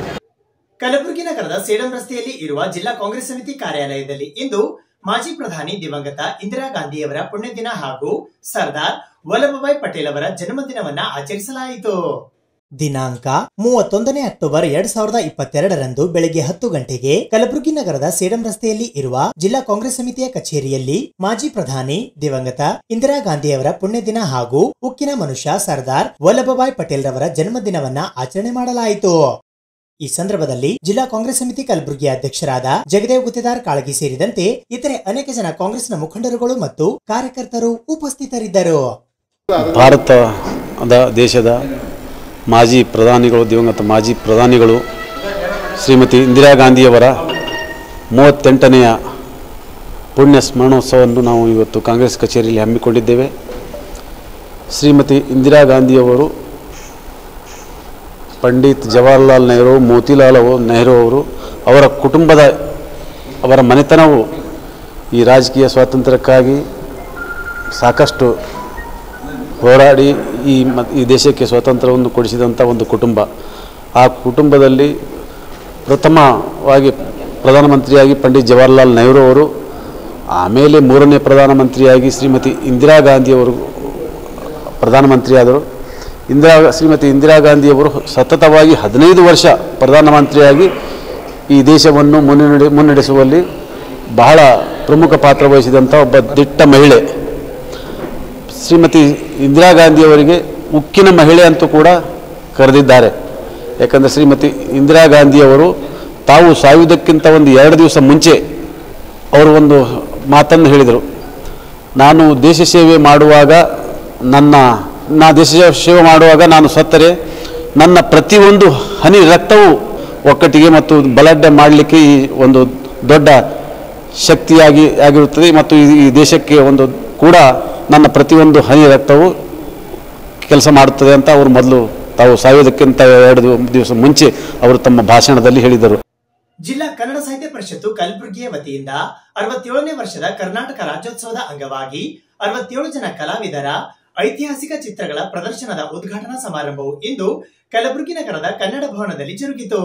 ಕಲಬುರಗಿ ನಗರದ ಸೇಡಂ ರಸ್ತೆಯಲ್ಲಿ ಇರುವ ಜಿಲ್ಲಾ ಕಾಂಗ್ರೆಸ್ ಸಮಿತಿ ಕಾರ್ಯಾಲಯದಲ್ಲಿ ಇಂದು ಮಾಜಿ ಪ್ರಧಾನಿ ದಿವಂಗತ ಇಂದಿರಾ ಗಾಂಧಿಯವರ ಪುಣ್ಯದಿನ ಹಾಗೂ ಸರ್ದಾರ್ ವಲ್ಲಭಭಾಯ್ ಪಟೇಲ್ ಅವರ ಜನ್ಮದಿನವನ್ನ ಆಚರಿಸಲಾಯಿತು. ದಿನಾಂಕ 31 ಅಕ್ಟೋಬರ್ 2022ರಂದು ಬೆಳಗ್ಗೆ 10 ಗಂಟೆಗೆ ಕಲಬುರಗಿ ನಗರದ ಸೇಡಂ ರಸ್ತೆಯಲ್ಲಿ ಇರುವ ಜಿಲ್ಲಾ ಕಾಂಗ್ರೆಸ್ ಸಮಿತಿಯ ಕಚೇರಿಯಲ್ಲಿ ಮಾಜಿ ಪ್ರಧಾನಿ ದಿವಂಗತ ಇಂದಿರಾ ಗಾಂಧಿಯವರ ಪುಣ್ಯದಿನ ಹಾಗೂ ಉಕ್ಕಿನ ಮನುಷ್ಯ ಸರ್ದಾರ್ ವಲ್ಲಭಭಾಯ್ ಪಟೇಲ್ ರವರ ಜನ್ಮದಿನವನ್ನ ಆಚರಣೆ ಮಾಡಲಾಯಿತು. ಈ ಸಂದರ್ಭದಲ್ಲಿ ಜಿಲ್ಲಾ ಕಾಂಗ್ರೆಸ್ ಸಮಿತಿ ಕಲಬುರಗಿ ಅಧ್ಯಕ್ಷರಾದ ಜಗದೇವ್ ಗುತ್ತೇದಾರ್ ಕಾಳಗಿ ಸೇರಿದಂತೆ ಇತರೆ ಅನೇಕ ಜನ ಕಾಂಗ್ರೆಸ್ನ ಮುಖಂಡರುಗಳು ಮತ್ತು ಕಾರ್ಯಕರ್ತರು ಉಪಸ್ಥಿತರಿದ್ದರು. ಭಾರತದ ದೇಶದ ಮಾಜಿ ಪ್ರಧಾನಿಗಳು, ದಿವಂಗತ ಮಾಜಿ ಪ್ರಧಾನಿಗಳು ಶ್ರೀಮತಿ ಇಂದಿರಾ ಗಾಂಧಿಯವರ 38ನೆಯ ಪುಣ್ಯ ಸ್ಮರಣೋತ್ಸವವನ್ನು ನಾವು ಇವತ್ತು ಕಾಂಗ್ರೆಸ್ ಕಚೇರಿಯಲ್ಲಿ ಹಮ್ಮಿಕೊಂಡಿದ್ದೇವೆ. ಶ್ರೀಮತಿ ಇಂದಿರಾ ಗಾಂಧಿಯವರು ಪಂಡಿತ್ ಜವಾಹರ್ಲಾಲ್ ನೆಹರು, ಮೋತಿಲಾಲ್ ನೆಹರು ಅವರು, ಅವರ ಕುಟುಂಬದ ಅವರ ಮನೆತನವು ಈ ರಾಜಕೀಯ ಸ್ವಾತಂತ್ರ್ಯಕ್ಕಾಗಿ ಸಾಕಷ್ಟು ಹೋರಾಡಿ ಈ ದೇಶಕ್ಕೆ ಸ್ವಾತಂತ್ರ್ಯವನ್ನು ಕೊಡಿಸಿದಂಥ ಒಂದು ಕುಟುಂಬ. ಆ ಕುಟುಂಬದಲ್ಲಿ ಪ್ರಥಮವಾಗಿ ಪ್ರಧಾನಮಂತ್ರಿಯಾಗಿ ಪಂಡಿತ್ ಜವಾಹರ್ಲಾಲ್ ನೆಹರು ಅವರು, ಆಮೇಲೆ 3ನೇ ಪ್ರಧಾನಮಂತ್ರಿಯಾಗಿ ಶ್ರೀಮತಿ ಇಂದಿರಾ ಗಾಂಧಿಯವರು ಪ್ರಧಾನಮಂತ್ರಿಯಾದರು. ಶ್ರೀಮತಿ ಇಂದಿರಾ ಗಾಂಧಿಯವರು ಸತತವಾಗಿ 15 ವರ್ಷ ಪ್ರಧಾನಮಂತ್ರಿಯಾಗಿ ಈ ದೇಶವನ್ನು ಮುನ್ನಡೆಸುವಲ್ಲಿ ಬಹಳ ಪ್ರಮುಖ ಪಾತ್ರ ವಹಿಸಿದಂಥ ಒಬ್ಬ ದಿಟ್ಟ ಮಹಿಳೆ. ಶ್ರೀಮತಿ ಇಂದಿರಾ ಗಾಂಧಿಯವರಿಗೆ ಉಕ್ಕಿನ ಮಹಿಳೆ ಅಂತೂ ಕೂಡ ಕರೆದಿದ್ದಾರೆ. ಯಾಕಂದರೆ ಶ್ರೀಮತಿ ಇಂದಿರಾ ಗಾಂಧಿಯವರು ತಾವು ಸಾಯುವುದಕ್ಕಿಂತ ಒಂದು 2 ದಿವಸ ಮುಂಚೆ ಅವರು ಒಂದು ಮಾತನ್ನು ಹೇಳಿದರು. ನಾನು ದೇಶ ಸೇವೆ ಮಾಡುವಾಗ ನಾನು ಸತ್ತರೆ ನನ್ನ ಪ್ರತಿಯೊಂದು ಹನಿ ರಕ್ತವು ಒಕ್ಕಟ್ಟಿಗೆ ಮತ್ತು ಬಲಡ್ಡೆ ಮಾಡಲಿಕ್ಕೆ ಈ ಒಂದು ದೊಡ್ಡ ಆಗಿರುತ್ತದೆ ಮತ್ತು ಈ ದೇಶಕ್ಕೆ ಒಂದು ಕೂಡ ನನ್ನ ಪ್ರತಿಯೊಂದು ಹನಿ ರಕ್ತವು ಕೆಲಸ ಮಾಡುತ್ತದೆ ಅಂತ ಅವರು ಮೊದಲು ತಾವು ಸಾಯುವುದಕ್ಕಿಂತ 2 ದಿವಸ ಮುಂಚೆ ಅವರು ತಮ್ಮ ಭಾಷಣದಲ್ಲಿ ಹೇಳಿದರು. ಜಿಲ್ಲಾ ಕನ್ನಡ ಸಾಹಿತ್ಯ ಪರಿಷತ್ತು ಕಲಬುರಗಿಯ ವತಿಯಿಂದ 67ನೇ ವರ್ಷದ ಕರ್ನಾಟಕ ರಾಜ್ಯೋತ್ಸವದ ಅಂಗವಾಗಿ 67 ಜನ ಕಲಾವಿದರ ಐತಿಹಾಸಿಕ ಚಿತ್ರಗಳ ಪ್ರದರ್ಶನದ ಉದ್ಘಾಟನಾ ಸಮಾರಂಭವು ಇಂದು ಕಲಬುರಗಿ ನಗರದ ಕನ್ನಡ ಭವನದಲ್ಲಿ ಜರುಗಿತು.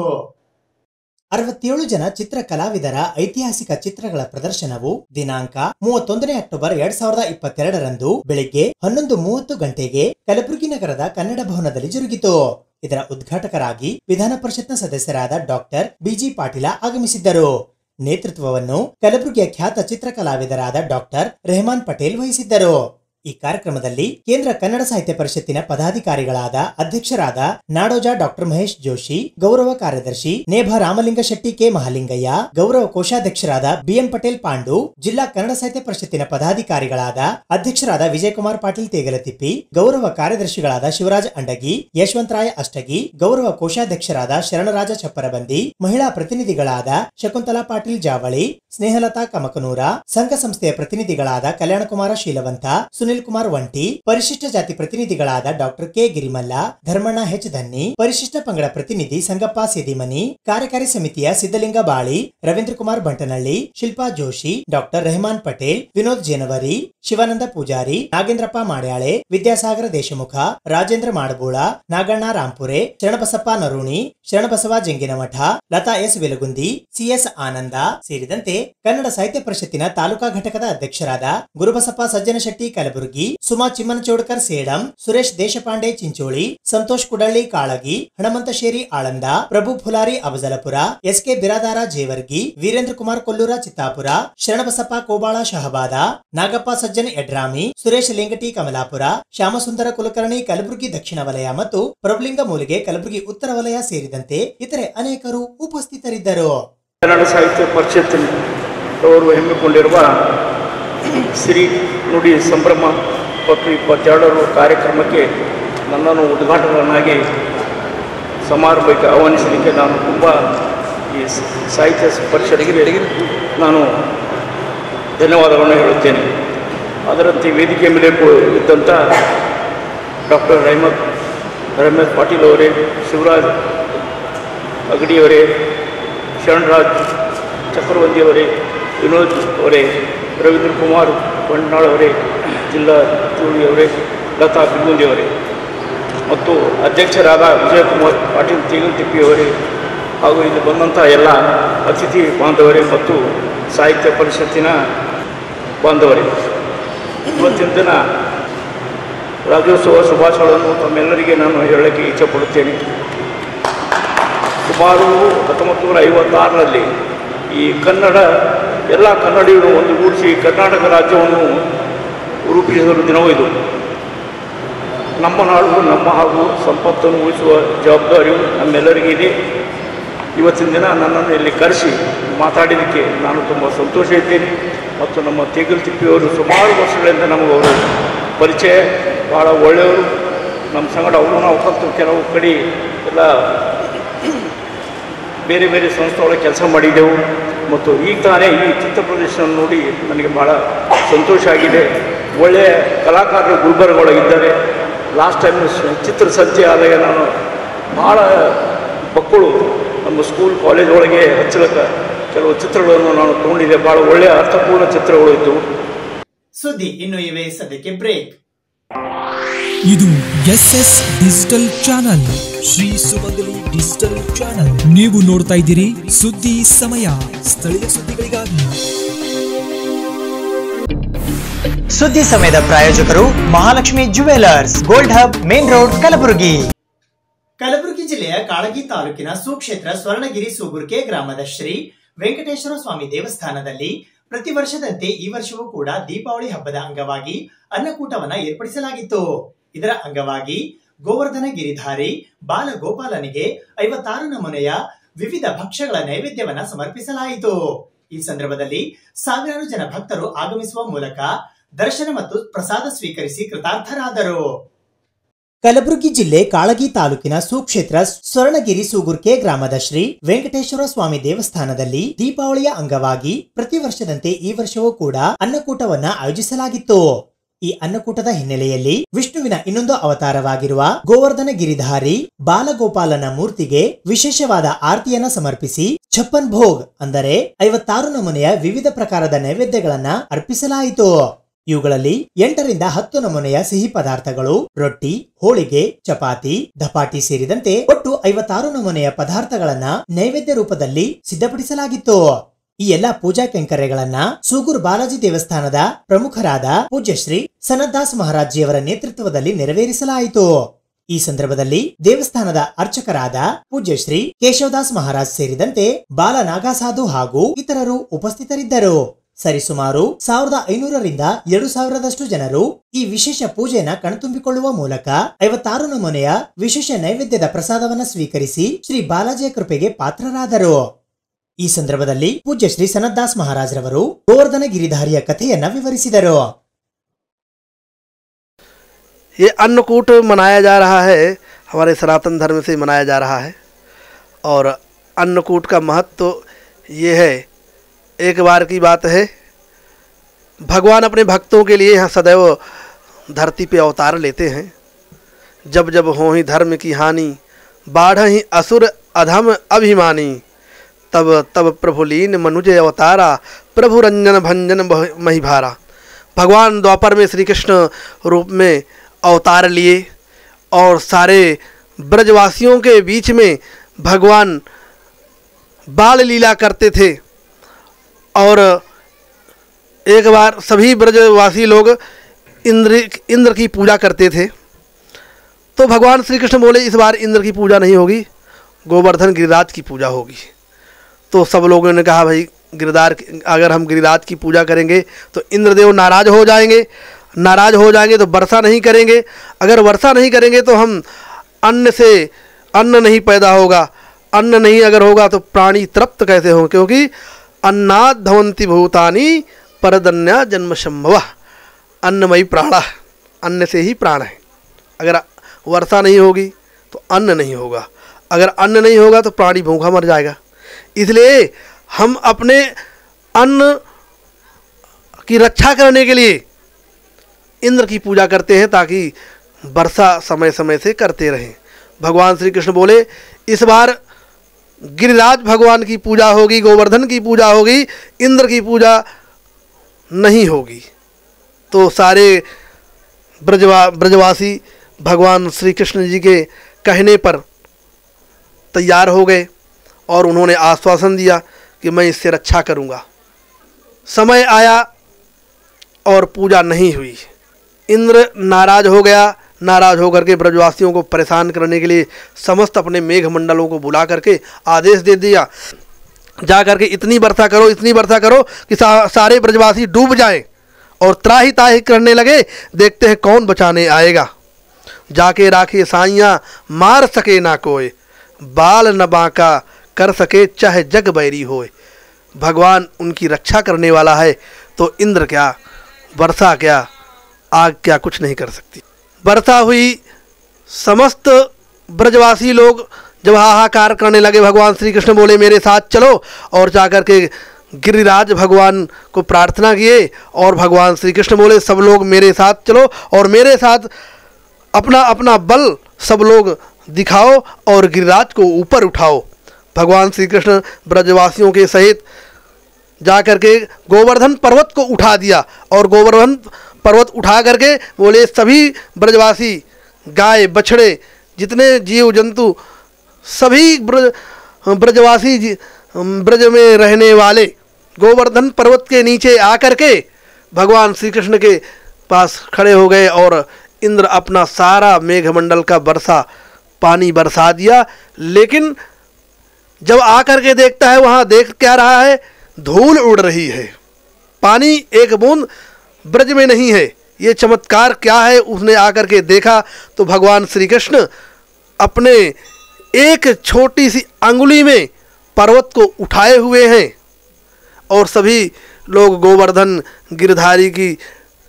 67 ಜನ ಚಿತ್ರ ಕಲಾವಿದರ ಐತಿಹಾಸಿಕ ಚಿತ್ರಗಳ ಪ್ರದರ್ಶನವು ದಿನಾಂಕ 31 ಅಕ್ಟೋಬರ್ 2022ರಂದು ಬೆಳಿಗ್ಗೆ 11:30 ಗಂಟೆಗೆ ಕಲಬುರಗಿ ನಗರದ ಕನ್ನಡ ಭವನದಲ್ಲಿ ಜರುಗಿತು. ಇದರ ಉದ್ಘಾಟಕರಾಗಿ ವಿಧಾನ ಪರಿಷತ್ನ ಸದಸ್ಯರಾದ ಡಾಕ್ಟರ್ ಬಿಜಿ ಪಾಟೀಲ ಆಗಮಿಸಿದ್ದರು. ನೇತೃತ್ವವನ್ನು ಕಲಬುರಗಿಯ ಖ್ಯಾತ ಚಿತ್ರ ಕಲಾವಿದರಾದ ಡಾಕ್ಟರ್ ರೆಹಮಾನ್ ಪಟೇಲ್ ವಹಿಸಿದ್ದರು. ಈ ಕಾರ್ಯಕ್ರಮದಲ್ಲಿ ಕೇಂದ್ರ ಕನ್ನಡ ಸಾಹಿತ್ಯ ಪರಿಷತ್ತಿನ ಪದಾಧಿಕಾರಿಗಳಾದ ಅಧ್ಯಕ್ಷರಾದ ನಾಡೋಜ ಡಾಕ್ಟರ್ ಮಹೇಶ್ ಜೋಶಿ, ಗೌರವ ಕಾರ್ಯದರ್ಶಿ ನೇಭ ರಾಮಲಿಂಗ ಶೆಟ್ಟಿ ಕೆ ಮಹಾಲಿಂಗಯ್ಯ, ಗೌರವ ಕೋಶಾಧ್ಯಕ್ಷರಾದ ಬಿಎಂ ಪಟೇಲ್ ಪಾಂಡು, ಜಿಲ್ಲಾ ಕನ್ನಡ ಸಾಹಿತ್ಯ ಪರಿಷತ್ತಿನ ಪದಾಧಿಕಾರಿಗಳಾದ ಅಧ್ಯಕ್ಷರಾದ ವಿಜಯಕುಮಾರ್ ಪಾಟೀಲ್ ತೇಗಲತಿಪ್ಪಿ, ಗೌರವ ಕಾರ್ಯದರ್ಶಿಗಳಾದ ಶಿವರಾಜ್ ಅಂಡಗಿ, ಯಶವಂತರಾಯ ಅಷ್ಟಗಿ, ಗೌರವ ಕೋಶಾಧ್ಯಕ್ಷರಾದ ಶರಣರಾಜ ಚಪ್ಪರಬಂದಿ, ಮಹಿಳಾ ಪ್ರತಿನಿಧಿಗಳಾದ ಶಕುಂತಲಾ ಪಾಟೀಲ್ ಜಾವಳಿ, ಸ್ನೇಹಲತಾ ಕಮಕನೂರ, ಸಂಘ ಸಂಸ್ಥೆಯ ಪ್ರತಿನಿಧಿಗಳಾದ ಕಲ್ಯಾಣಕುಮಾರ ಶೀಲವಂತ, ಸುನಿಲ್ ಕುಮಾರ್ ವಂಟಿ, ಪರಿಶಿಷ್ಟ ಜಾತಿ ಪ್ರತಿನಿಧಿಗಳಾದ doctor K Girimalla, Dharmanna H Dhanni, ಪರಿಶಿಷ್ಟ ಪಂಗಡ ಪ್ರತಿನಿಧಿ ಸಂಗಪ್ಪ ಸಿದಿಮನಿ, ಕಾರ್ಯಕಾರಿ ಸಮಿತಿಯ Siddalinga Bali, Ravindra Kumar Bantanahalli, Shilpa Joshi, doctor Rehman Patel, Vinod Jenavari, Shivananda Pujari, Nagendrappa Madyale, Vidyasagara Deshmukh, Rajendra Madabool, Naganna Rampure, Sharanabasappa Naruni, Sharanabasava Janginamath, Lata S Velagundi, CS Ananda ಸೇರಿದಂತೆ ಕನ್ನಡ ಸಾಹಿತ್ಯ ಪರಿಷತ್ತಿನ ತಾಲೂಕಾ ಘಟಕದ ಅಧ್ಯಕ್ಷರಾದ ಗುರುಬಸಪ್ಪ ಸಜ್ಜನಶೆಟ್ಟಿ ಕಲಬುರಗಿ, ಸುಮಾ ಚಿಮ್ಮನಚೋಡ್ಕರ್ ಸೇಡಂ, ಸುರೇಶ್ ದೇಶಪಾಂಡೆ ಚಿಂಚೋಳಿ, ಸಂತೋಷ್ ಕುಡಳ್ಳಿ ಕಾಳಗಿ, ಹಣಮಂತಶೇರಿ ಆಳಂದ, ಪ್ರಭು ಫುಲಾರಿ ಅಬಜಲಪುರ, ಎಸ್ಕೆ ಬಿರಾದಾರ ಜೇವರ್ಗಿ, ವೀರೇಂದ್ರ ಕುಮಾರ್ ಕೊಲ್ಲೂರ ಚಿತ್ತಾಪುರ, ಶರಣಬಸಪ್ಪ ಕೋಬಾಳ ಶಹಬಾದ, ನಾಗಪ್ಪ ಸಜ್ಜನ್ ಯಡ್ರಾಮಿ, ಸುರೇಶ್ ಲಿಂಗಟಿ ಕಮಲಾಪುರ, ಶ್ಯಾಮಸುಂದರ ಕುಲಕರ್ಣಿ ಕಲಬುರಗಿ ದಕ್ಷಿಣ ವಲಯ ಮತ್ತು ಪ್ರಭುಲಿಂಗ ಮೂಲಿಗೆ ಕಲಬುರಗಿ ಉತ್ತರ ವಲಯ ಸೇರಿದಂತೆ ಇತರೆ ಅನೇಕರು ಉಪಸ್ಥಿತರಿದ್ದರು. ಕನ್ನಡ ಸಾಹಿತ್ಯ ಪರಿಷತ್ತಿನವರು ಹಮ್ಮಿಕೊಂಡಿರುವ ಸಿರಿ ನುಡಿ ಸಂಭ್ರಮ 2022 ಕಾರ್ಯಕ್ರಮಕ್ಕೆ ನನ್ನನ್ನು ಉದ್ಘಾಟಕನಾಗಿ ಸಮಾರಂಭಕ್ಕೆ ಆಹ್ವಾನಿಸಲಿಕ್ಕೆ ನಾನು ತುಂಬ ಈ ಸಾಹಿತ್ಯ ಪರಿಷತ್ತಿಗೆ ನಾನು ಧನ್ಯವಾದಗಳನ್ನು ಹೇಳುತ್ತೇನೆ. ಅದರಂತೆ ವೇದಿಕೆ ಮೇಲೆ ಇದ್ದಂಥ ಡಾಕ್ಟರ್ ರಹಮತ್ ಪಾಟೀಲ್ ಅವರೇ, ಶಿವರಾಜ್ ಅಗಡಿಯವರೇ, ಶರಣರಾಜ್ ಚಕ್ರವರ್ತಿಯವರೇ, ವಿನೋದ್ ಅವರೇ, ರವೀಂದ್ರ ಕುಮಾರ್ ಬಂಟ್ನಾಳ್ ಅವರೇ, ಜಿಲ್ಲಾ ಅವರೇ, ಲತಾ ಬಿಗುಂದಿಯವರೇ ಮತ್ತು ಅಧ್ಯಕ್ಷರಾದ ವಿಜಯಕುಮಾರ್ ಪಾಟೀಲ್ ತೀಗಲ್ತಿಪ್ಪಿಯವರೇ ಹಾಗೂ ಇಲ್ಲಿ ಬಂದಂಥ ಎಲ್ಲ ಅತಿಥಿ ಬಾಂಧವರೇ ಮತ್ತು ಸಾಹಿತ್ಯ ಪರಿಷತ್ತಿನ ಬಾಂಧವರೇ, ಇವತ್ತಿನ ದಿನ ರಾಜ್ಯೋತ್ಸವ ಶುಭಾಶಯಗಳನ್ನು ತಮ್ಮೆಲ್ಲರಿಗೆ ನಾನು ಹೇಳಕ್ಕೆ ಇಚ್ಛೆಪಡುತ್ತೇನೆ. ಸುಮಾರು 1956ರಲ್ಲಿ ಈ ಕನ್ನಡ ಎಲ್ಲ ಕನ್ನಡಿಗರು ಒಂದುಗೂಡಿಸಿ ಕರ್ನಾಟಕ ರಾಜ್ಯವನ್ನು ರೂಪಿಸಿದ ದಿನವೂ ಇದು. ನಮ್ಮ ನಾಡು ನಮ್ಮ ಹಾಗೂ ಸಂಪತ್ತನ್ನು ಉಳಿಸುವ ಜವಾಬ್ದಾರಿಯು ನಮ್ಮೆಲ್ಲರಿಗೂ ಇದೆ. ಇವತ್ತಿನ ದಿನ ನನ್ನನ್ನು ಇಲ್ಲಿ ಕರೆಸಿ ಮಾತಾಡಿದ್ದಕ್ಕೆ ನಾನು ತುಂಬ ಸಂತೋಷ ಇದ್ದೇನೆ. ಮತ್ತು ನಮ್ಮ ತೇಗಲ್ತಿಪ್ಪಿಯವರು ಸುಮಾರು ವರ್ಷಗಳಿಂದ ನಮಗೆ ಅವರು ಪರಿಚಯ, ಭಾಳ ಒಳ್ಳೆಯವರು. ನಮ್ಮ ಸಂಗಡ ಅವರು ನಾವು ಕಲಿತು ಕೆಲವು ಕಡೆ ಎಲ್ಲ ಬೇರೆ ಬೇರೆ ಸಂಸ್ಥೆ ಒಳಗೆ ಕೆಲಸ ಮಾಡಿದ್ದೆವು. ಮತ್ತು ಈಗ ತಾನೇ ಈ ಚಿತ್ರ ಪ್ರದರ್ಶನ ನೋಡಿ ನನಗೆ ಭಾಳ ಸಂತೋಷ ಆಗಿದೆ. ಒಳ್ಳೆಯ ಕಲಾಕಾರರು ಗುಲ್ಬರ್ಗೊಳಗಿದ್ದಾರೆ. ಲಾಸ್ಟ್ ಟೈಮ್ ಚಿತ್ರಸಂತೆ ಆದಾಗ ನಾನು ಭಾಳ ಮಕ್ಕಳು ನಮ್ಮ ಸ್ಕೂಲ್ ಕಾಲೇಜ್ ಒಳಗೆ ಹಚ್ಚಲಕ್ಕೆ ಕೆಲವು ಚಿತ್ರಗಳನ್ನು ನಾನು ತಗೊಂಡಿದ್ದೆ. ಭಾಳ ಒಳ್ಳೆಯ ಅರ್ಥಪೂರ್ಣ ಚಿತ್ರಗಳು ಇದ್ದವು. ಸುದ್ದಿ ಇನ್ನು ಇವೆ, ಸದ್ಯಕ್ಕೆ ಬ್ರೇಕ್. ಇದು SS ಡಿಜಿಟಲ್ ಚಾನಲ್, ಶ್ರೀ ಸುಮಂಗಲಿ ಡಿಜಿಟಲ್ ಚಾನಲ್. ನೀವು ನೋಡ್ತಾ ಇದ್ದೀರಿ ಸುದ್ದಿ ಸಮಯ, ಸ್ಥಳೀಯ ಸುದ್ದಿಗಳಿಗಾಗಿ. ಸುದ್ದಿ ಸಮಯದ ಪ್ರಾಯೋಜಕರು Mahalakshmi jewellers, gold hub, main road, Kalaburagi. Kalaburagi ಜಿಲ್ಲೆಯ ಕಾಳಗಿ ತಾಲೂಕಿನ ಸುಕ್ಷೇತ್ರ ಸ್ವರ್ಣಗಿರಿ ಸೂಗುರ್ಕೆ ಗ್ರಾಮದ ಶ್ರೀ ವೆಂಕಟೇಶ್ವರ ಸ್ವಾಮಿ ದೇವಸ್ಥಾನದಲ್ಲಿ ಪ್ರತಿ ವರ್ಷದಂತೆ ಈ ವರ್ಷವೂ ಕೂಡ ದೀಪಾವಳಿ ಹಬ್ಬದ ಅಂಗವಾಗಿ ಅನ್ನಕೂಟವನ್ನ ಏರ್ಪಡಿಸಲಾಗಿತ್ತು. ಇದರ ಅಂಗವಾಗಿ ಗೋವರ್ಧನ ಗಿರಿಧಾರಿ ಬಾಲಗೋಪಾಲನಿಗೆ 56 ನಮೂನೆಯ ವಿವಿಧ ಭಕ್ಷ್ಯಗಳ ನೈವೇದ್ಯವನ್ನ ಸಮರ್ಪಿಸಲಾಯಿತು. ಈ ಸಂದರ್ಭದಲ್ಲಿ ಸಾವಿರಾರು ಜನ ಭಕ್ತರು ಆಗಮಿಸುವ ಮೂಲಕ ದರ್ಶನ ಮತ್ತು ಪ್ರಸಾದ ಸ್ವೀಕರಿಸಿ ಕೃತಾರ್ಥರಾದರು. ಕಲಬುರಗಿ ಜಿಲ್ಲೆ ಕಾಳಗಿ ತಾಲೂಕಿನ ಸುಕ್ಷೇತ್ರ ಸ್ವರ್ಣಗಿರಿ ಸೂಗುರ್ಕೆ ಗ್ರಾಮದ ಶ್ರೀ ವೆಂಕಟೇಶ್ವರ ಸ್ವಾಮಿ ದೇವಸ್ಥಾನದಲ್ಲಿ ದೀಪಾವಳಿಯ ಅಂಗವಾಗಿ ಪ್ರತಿ ವರ್ಷದಂತೆ ಈ ವರ್ಷವೂ ಕೂಡ ಅನ್ನಕೂಟವನ್ನ ಆಯೋಜಿಸಲಾಗಿತ್ತು. ಈ ಅನ್ನಕೂಟದ ಹಿನ್ನೆಲೆಯಲ್ಲಿ ವಿಷ್ಣುವಿನ ಇನ್ನೊಂದು ಅವತಾರವಾಗಿರುವ ಗೋವರ್ಧನ ಗಿರಿಧಾರಿ ಬಾಲಗೋಪಾಲನ ಮೂರ್ತಿಗೆ ವಿಶೇಷವಾದ ಆರತಿಯನ್ನ ಸಮರ್ಪಿಸಿ ಛಪ್ಪನ್ ಭೋಗ್ ಅಂದರೆ 56 ನಮೂನೆಯ ವಿವಿಧ ಪ್ರಕಾರದ ನೈವೇದ್ಯಗಳನ್ನ ಅರ್ಪಿಸಲಾಯಿತು. ಇವುಗಳಲ್ಲಿ 8 ರಿಂದ 10 ನಮೂನೆಯ ಸಿಹಿ ಪದಾರ್ಥಗಳು, ರೊಟ್ಟಿ, ಹೋಳಿಗೆ, ಚಪಾತಿ, ದಪಾಟಿ ಸೇರಿದಂತೆ ಒಟ್ಟು 56 ನಮೂನೆಯ ಪದಾರ್ಥಗಳನ್ನ ನೈವೇದ್ಯ ರೂಪದಲ್ಲಿ ಸಿದ್ಧಪಡಿಸಲಾಗಿತ್ತು. ಈ ಎಲ್ಲಾ ಪೂಜಾ ಕೈಂಕರ್ಯಗಳನ್ನ ಸೂಗೂರ್ ಬಾಲಾಜಿ ದೇವಸ್ಥಾನದ ಪ್ರಮುಖರಾದ ಪೂಜ್ಯ ಶ್ರೀ ಸನದ್ದಾಸ್ ಮಹಾರಾಜ್ಜಿಯವರ ನೇತೃತ್ವದಲ್ಲಿ ನೆರವೇರಿಸಲಾಯಿತು. ಈ ಸಂದರ್ಭದಲ್ಲಿ ದೇವಸ್ಥಾನದ ಅರ್ಚಕರಾದ ಪೂಜ್ಯ ಶ್ರೀ ಕೇಶವದಾಸ್ ಮಹಾರಾಜ್ ಸೇರಿದಂತೆ ಬಾಲನಾಗಸಾಧು ಹಾಗೂ ಇತರರು ಉಪಸ್ಥಿತರಿದ್ದರು. ಸರಿಸುಮಾರು 1500 ರಿಂದ 2000ರಷ್ಟು ಜನರು ಈ ವಿಶೇಷ ಪೂಜೆಯನ್ನ ಕಣ್ತುಂಬಿಕೊಳ್ಳುವ ಮೂಲಕ 56 ನಮೂನೆಯ ವಿಶೇಷ ನೈವೇದ್ಯದ ಪ್ರಸಾದವನ್ನ ಸ್ವೀಕರಿಸಿ ಶ್ರೀ ಬಾಲಾಜಿಯ ಕೃಪೆಗೆ ಪಾತ್ರರಾದರು. ಈ ಸಂದರ್ಭದಲ್ಲಿ ಪೂಜ್ಯ ಶ್ರೀ ಸನದ್ದಾಸ್ ಮಹಾರಾಜ್ ರವರು ಗೋವರ್ಧನ ಗಿರಿಧಾರಿಯ ಕಥೆಯನ್ನ ವಿವರಿಸಿದರು. ये अन्नकूट मनाया जा रहा है, हमारे सनातन धर्म से मनाया जा रहा है और अन्नकूट का महत्व ये है, एक बार की बात है, भगवान अपने भक्तों के लिए यहाँ सदैव धरती पे अवतार लेते हैं। जब जब हो ही धर्म की हानि, बाढ़ ही असुर अधम अभिमानी, तब तब प्रभु लीन मनुज अवतारा, प्रभु रंजन भंजन महिभारा। भगवान द्वापर में श्री कृष्ण रूप में अवतार लिए और सारे ब्रजवासियों के बीच में भगवान बाल लीला करते थे। और एक बार सभी ब्रजवासी लोग इंद्र की पूजा करते थे। तो भगवान श्री कृष्ण बोले इस बार इंद्र की पूजा नहीं होगी, गोवर्धन गिरिराज की पूजा होगी। तो सब लोगों ने कहा भाई अगर हम गिरिराज की पूजा करेंगे तो इंद्रदेव नाराज हो जाएंगे, नाराज हो जाएंगे तो वर्षा नहीं करेंगे, अगर वर्षा नहीं करेंगे तो हम अन्न से अन्न नहीं पैदा होगा, अन्न नहीं अगर होगा तो प्राणी तृप्त कैसे हों, क्योंकि अन्नाद धवंति भूतानि परदन्या जन्म संभव। अन्नमयी प्राण, अन्न से ही प्राण है। अगर वर्षा नहीं होगी तो अन्न नहीं होगा, अगर अन्न नहीं होगा तो प्राणी भूखा मर जाएगा। इसलिए हम अपने अन्न की रक्षा करने के लिए इंद्र की पूजा करते हैं ताकि वर्षा समय समय से करते रहें। भगवान श्री कृष्ण बोले इस बार गिरिराज भगवान की पूजा होगी, गोवर्धन की पूजा होगी, इंद्र की पूजा नहीं होगी। तो सारे ब्रजवासी भगवान श्री कृष्ण जी के कहने पर तैयार हो गए और उन्होंने आश्वासन दिया कि मैं इससे रक्षा करूँगा। समय आया और पूजा नहीं हुई। इंद्र नाराज हो गया, नाराज होकर के ब्रजवासियों को परेशान करने के लिए समस्त अपने मेघ मंडलों को बुला करके आदेश दे दिया, जा करके इतनी वर्षा करो, इतनी वर्षा करो कि सारे ब्रजवासी डूब जाएं। और त्राही ताही करने लगे, देखते हैं कौन बचाने आएगा। जाके राखे साइयाँ मार सके ना कोई, बाल न बांका कर सके चाहे जग बैरी होए। भगवान उनकी रक्षा करने वाला है तो इंद्र क्या, वर्षा क्या, आग क्या कुछ नहीं कर सकती। वर्षा हुई, समस्त ब्रजवासी लोग जब हाहाकार करने लगे, भगवान श्री कृष्ण बोले मेरे साथ चलो, और जाकर के गिरिराज भगवान को प्रार्थना किए। और भगवान श्री कृष्ण बोले सब लोग मेरे साथ चलो और मेरे साथ अपना अपना बल सब लोग दिखाओ और गिरिराज को ऊपर उठाओ। भगवान श्री कृष्ण ब्रजवासियों के सहित जाकर के गोवर्धन पर्वत को उठा दिया और गोवर्धन पर्वत उठा करके बोले सभी ब्रजवासी, गाय बछड़े, जितने जीव जंतु, सभी ब्रजवासी ब्रज में रहने वाले गोवर्धन पर्वत के नीचे आकर के भगवान श्री कृष्ण के पास खड़े हो गए और इंद्र अपना सारा मेघमंडल का वर्षा पानी बरसा दिया। लेकिन जब आकर के देखता है वहाँ देख क्या रहा है, धूल उड़ रही है, पानी एक बूंद ब्रज में नहीं है। ये चमत्कार क्या है उसने आकर के देखा तो भगवान श्री कृष्ण अपने एक छोटी सी अंगुली में पर्वत को उठाए हुए हैं और सभी लोग गोवर्धन गिरधारी की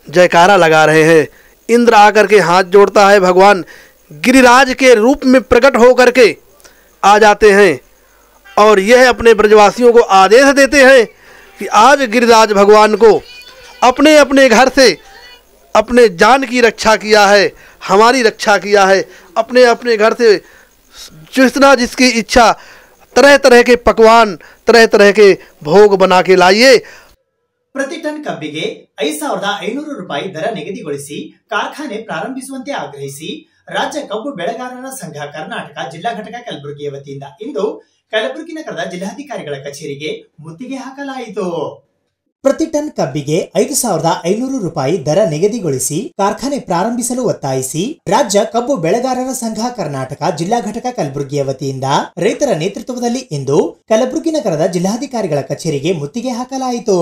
जयकारा लगा रहे हैं। इंद्र आकर के हाथ जोड़ता है, भगवान गिरिराज के रूप में प्रकट होकर के आ जाते हैं और यह अपने ब्रजवासियों को आदेश देते हैं कि आज गिरिराज भगवान को अपने अपने घर से अपने जान की रक्षा किया है, हमारी रक्षा किया है। अपने अपने घर से जितना जिसकी इच्छा तरह तरह के पकवान, तरह तरह के भोग बना के लाइए। ಪ್ರತಿ ಟನ್ ಕಬ್ಬಿಗೆ 5,500 ರೂಪಾಯಿ ದರ ನಿಗದಿಗೊಳಿಸಿ ಕಾರ್ಖಾನೆ ಪ್ರಾರಂಭಿಸುವಂತೆ ಆಗ್ರಹಿಸಿ ರಾಜ್ಯ ಕಬ್ಬು ಬೆಳೆಗಾರರ ಸಂಘ ಕರ್ನಾಟಕ ಜಿಲ್ಲಾ ಘಟಕ ಕಲಬುರಗಿಯ ವತಿಯಿಂದ ಇಂದು ಕಲಬುರಗಿ ನಗರದ ಜಿಲ್ಲಾಧಿಕಾರಿಗಳ ಕಚೇರಿಗೆ ಮುತ್ತಿಗೆ ಹಾಕಲಾಯಿತು. ಪ್ರತಿ ಟನ್ ಕಬ್ಬಿಗೆ 5,500 ರೂಪಾಯಿ ದರ ನಿಗದಿಗೊಳಿಸಿ ಕಾರ್ಖಾನೆ ಪ್ರಾರಂಭಿಸಲು ಒತ್ತಾಯಿಸಿ ರಾಜ್ಯ ಕಬ್ಬು ಬೆಳೆಗಾರರ ಸಂಘ ಕರ್ನಾಟಕ ಜಿಲ್ಲಾ ಘಟಕ ಕಲಬುರಗಿಯ ವತಿಯಿಂದ ರೈತರ ನೇತೃತ್ವದಲ್ಲಿ ಇಂದು ಕಲಬುರಗಿ ನಗರದ ಜಿಲ್ಲಾಧಿಕಾರಿಗಳ ಕಚೇರಿಗೆ ಮುತ್ತಿಗೆ ಹಾಕಲಾಯಿತು.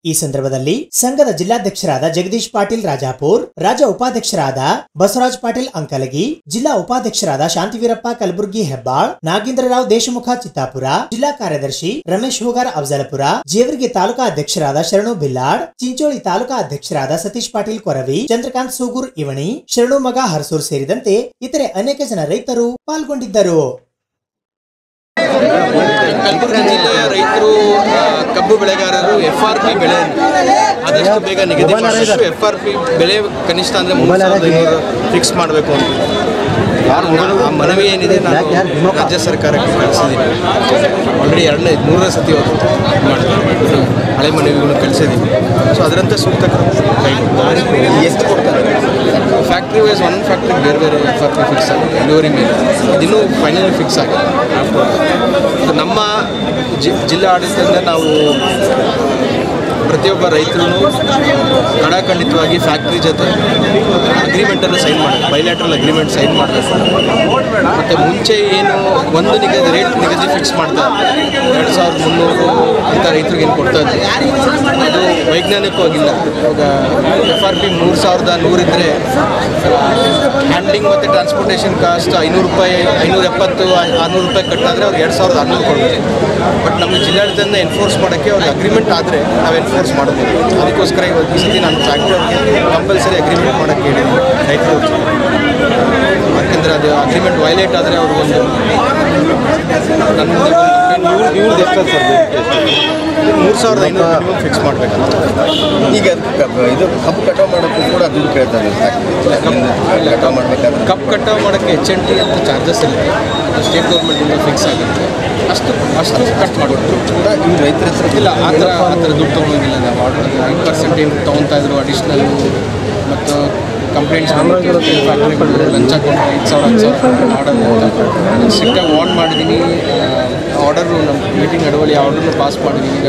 ಈ ಸಂದರ್ಭದಲ್ಲಿ ಸಂಘದ ಜಿಲ್ಲಾಧ್ಯಕ್ಷರಾದ ಜಗದೀಶ್ ಪಾಟೀಲ್ ರಾಜಾಪುರ್, ರಾಜ್ಯ ಉಪಾಧ್ಯಕ್ಷರಾದ ಬಸವರಾಜ್ ಪಾಟೀಲ್ ಅಂಕಲಗಿ, ಜಿಲ್ಲಾ ಉಪಾಧ್ಯಕ್ಷರಾದ ಶಾಂತಿವೀರಪ್ಪ ಕಲಬುರ್ಗಿ ಹೆಬ್ಬಾಳ್, ನಾಗೇಂದ್ರರಾವ್ ದೇಶಮುಖ ಚಿತ್ತಾಪುರ, ಜಿಲ್ಲಾ ಕಾರ್ಯದರ್ಶಿ ರಮೇಶ್ ಹೋಗಾರ್ ಅಫಜಲಪುರ, ಜೇವರ್ಗಿ ತಾಲೂಕಾ ಅಧ್ಯಕ್ಷರಾದ ಶರಣು ಬಿಲ್ಲಾಡ್, ಚಿಂಚೋಳಿ ತಾಲೂಕಾ ಅಧ್ಯಕ್ಷರಾದ ಸತೀಶ್ ಪಾಟೀಲ್ ಕೊರವಿ, ಚಂದ್ರಕಾಂತ್ ಸೂಗೂರ್ ಇವಣಿ, ಶರಣು ಮಗ ಹರ್ಸೂರ್ ಸೇರಿದಂತೆ ಇತರೆ ಅನೇಕ ಜನ ರೈತರು ಪಾಲ್ಗೊಂಡಿದ್ದರು. ಕಲಬುರಗಿ ಜಿಲ್ಲೆಯ ರೈತರು, ಕಬ್ಬು ಬೆಳೆಗಾರರು FRP ಬೆಳೆ ಆದಷ್ಟು ಬೇಗ ನಿಗದಿ ಮಾಡಿಬಿಟ್ಟು FRP ಬೆಲೆ ಕನಿಷ್ಠ ಅಂದರೆ 3500 ಫಿಕ್ಸ್ ಮಾಡಬೇಕು ಅಂತ ಆ ಮನವಿ ಏನಿದೆ ನಾನು ರಾಜ್ಯ ಸರ್ಕಾರಕ್ಕೆ ಕಳಿಸಿದ್ದೀನಿ. ಆಲ್ರೆಡಿ ಮೂರನೇ ಸತಿ ಮಾಡ್ತಾರೆ, ಹಳೆ ಮನವಿಗಳನ್ನು ಕಳಿಸಿದ್ದೀನಿ. ಸೊ ಅದರಂತೆ ಸೂಕ್ತ ಕ್ರಮ ಎಷ್ಟು ಕೊಡ್ತಾರೆ ಫ್ಯಾಕ್ಟ್ರಿ ವೈಸ್ ಒಂದು ಫ್ಯಾಕ್ಟ್ರಿ ಬೇರೆ ಬೇರೆ FRP ಫಿಕ್ಸ್ ಆಗಿದೆ, ಇಳುವರಿ ಮೇಲೆ ಇನ್ನೂ ಫೈನಲಿ ಫಿಕ್ಸ್ ಆಗಿದೆ. ನಮ್ಮ ಜಿಲ್ಲಾ ಆಡಳಿತದಿಂದ ನಾವು ಪ್ರತಿಯೊಬ್ಬ ರೈತರು ಕಡಾಖಂಡಿತವಾಗಿ ಫ್ಯಾಕ್ಟ್ರಿ ಜೊತೆ ಅಗ್ರಿಮೆಂಟನ್ನು ಸೈನ್ ಮಾಡಬೇಕು, ಬೈಲ್ಯಾಟ್ರಲ್ ಅಗ್ರಿಮೆಂಟ್ ಸೈನ್ ಮಾಡಬೇಕು. ಮತ್ತು ಮುಂಚೆ ಏನು ಒಂದು ರೇಟ್ ನಿಗದಿ ಫಿಕ್ಸ್ ಮಾಡ್ತಾರೆ 2300 ಅಂತ ರೈತರಿಗೆ ಏನು ಕೊಡ್ತಾ ಇದ್ವಿ, ಅದು ವೈಜ್ಞಾನಿಕವಾಗಿಲ್ಲ. ಇವಾಗ FRP 3100 ಇದ್ದರೆ ಹ್ಯಾಂಡ್ಲಿಂಗ್ ಮತ್ತು ಟ್ರಾನ್ಸ್ಪೋರ್ಟೇಷನ್ ಕಾಸ್ಟ್ 500 ರೂಪಾಯಿ, 570, 600 ರೂಪಾಯಿ ಕಟ್ಟಾದರೆ ಅವ್ರಿಗೆ 2600 ಕೊಡಬೇಕು. ಬಟ್ ನಮಗೆ ಜಿಲ್ಲಾಡಳಿತದಿಂದ ಎನ್ಫೋರ್ಸ್ ಮಾಡೋಕ್ಕೆ ಅವ್ರಿಗೆ ಅಗ್ರಿಮೆಂಟ್ ಆದರೆ ನಾವು ಎನ್ಫೋರ್ಸ್ ಮಾಡ್ಬೋದು. ಅದಕ್ಕೋಸ್ಕರ ಇವತ್ತು ಈ ಸತಿ ನಾನು ಫ್ಯಾಕ್ಟ್ರಿ ಕಂಪಲ್ಸರಿ ಅಗ್ರಿಮೆಂಟ್ ಮಾಡೋಕ್ಕೆ ಹೇಳಿದ್ದೀನಿ ರೈತರು. ಯಾಕೆಂದರೆ ಅದು ಅಗ್ರಿಮೆಂಟ್ ವೈಲೇಟ್ ಆದರೆ ಅವ್ರಿಗೊಂದು ನನ್ನ 3500 ಮಿನಿಮಮ್ ಫಿಕ್ಸ್ ಮಾಡಬೇಕಂತ. ಈಗ ಇದು ಕಬ್ಬು ಕಟಾವು ಮಾಡೋಕ್ಕೂ ಕೂಡ ದುಡ್ಡು ಕೇಳ್ತಾರೆ. ಕಟಾವು ಮಾಡಬೇಕಾದ್ರೆ ಕಬ್ಬು ಕಟಾವು ಮಾಡೋಕ್ಕೆ HNT ಅಂತ ಚಾರ್ಜಸ್ ಇಲ್ಲ, ಅದು ಸ್ಟೇಟ್ ಗೌರ್ಮೆಂಟಿಂದ ಫಿಕ್ಸ್ ಆಗುತ್ತೆ. ಅಷ್ಟು ಕಟ್ ಮಾಡಬೇಕು ಕೂಡ ಇವು ರೈತರ ಹೆಸರು ಇಲ್ಲ. ಆ ಥರ ದುಡ್ಡು ತೊಗೊಳಂಗಿಲ್ಲ. ನಾವು ಆರ್ಡರ್ 5% ಏನು ತೊಗೊತಾ ಇದ್ರು ಅಡಿಷ್ನಲ್. ಮತ್ತು ಕಂಪ್ಲೇಂಟ್ಸ್ ಫ್ಯಾಕ್ಟ್ರಿಗಳು ಲಂಚ ಕೊಟ್ಟು 5,000 ಆರ್ಡರ್ ಸ್ಟ್ರಿಕ್ಟಾಗಿ ವಾರ್ನ್ ಮಾಡಿದ್ದೀನಿ. ಆರ್ಡರು ನಮ್ಮ ಮೀಟಿಂಗ್ ನಡುವಳಿ ಆರ್ಡರ್ನು ಪಾಸ್ ಮಾಡಿದ್ದೀನಿ. ಈಗ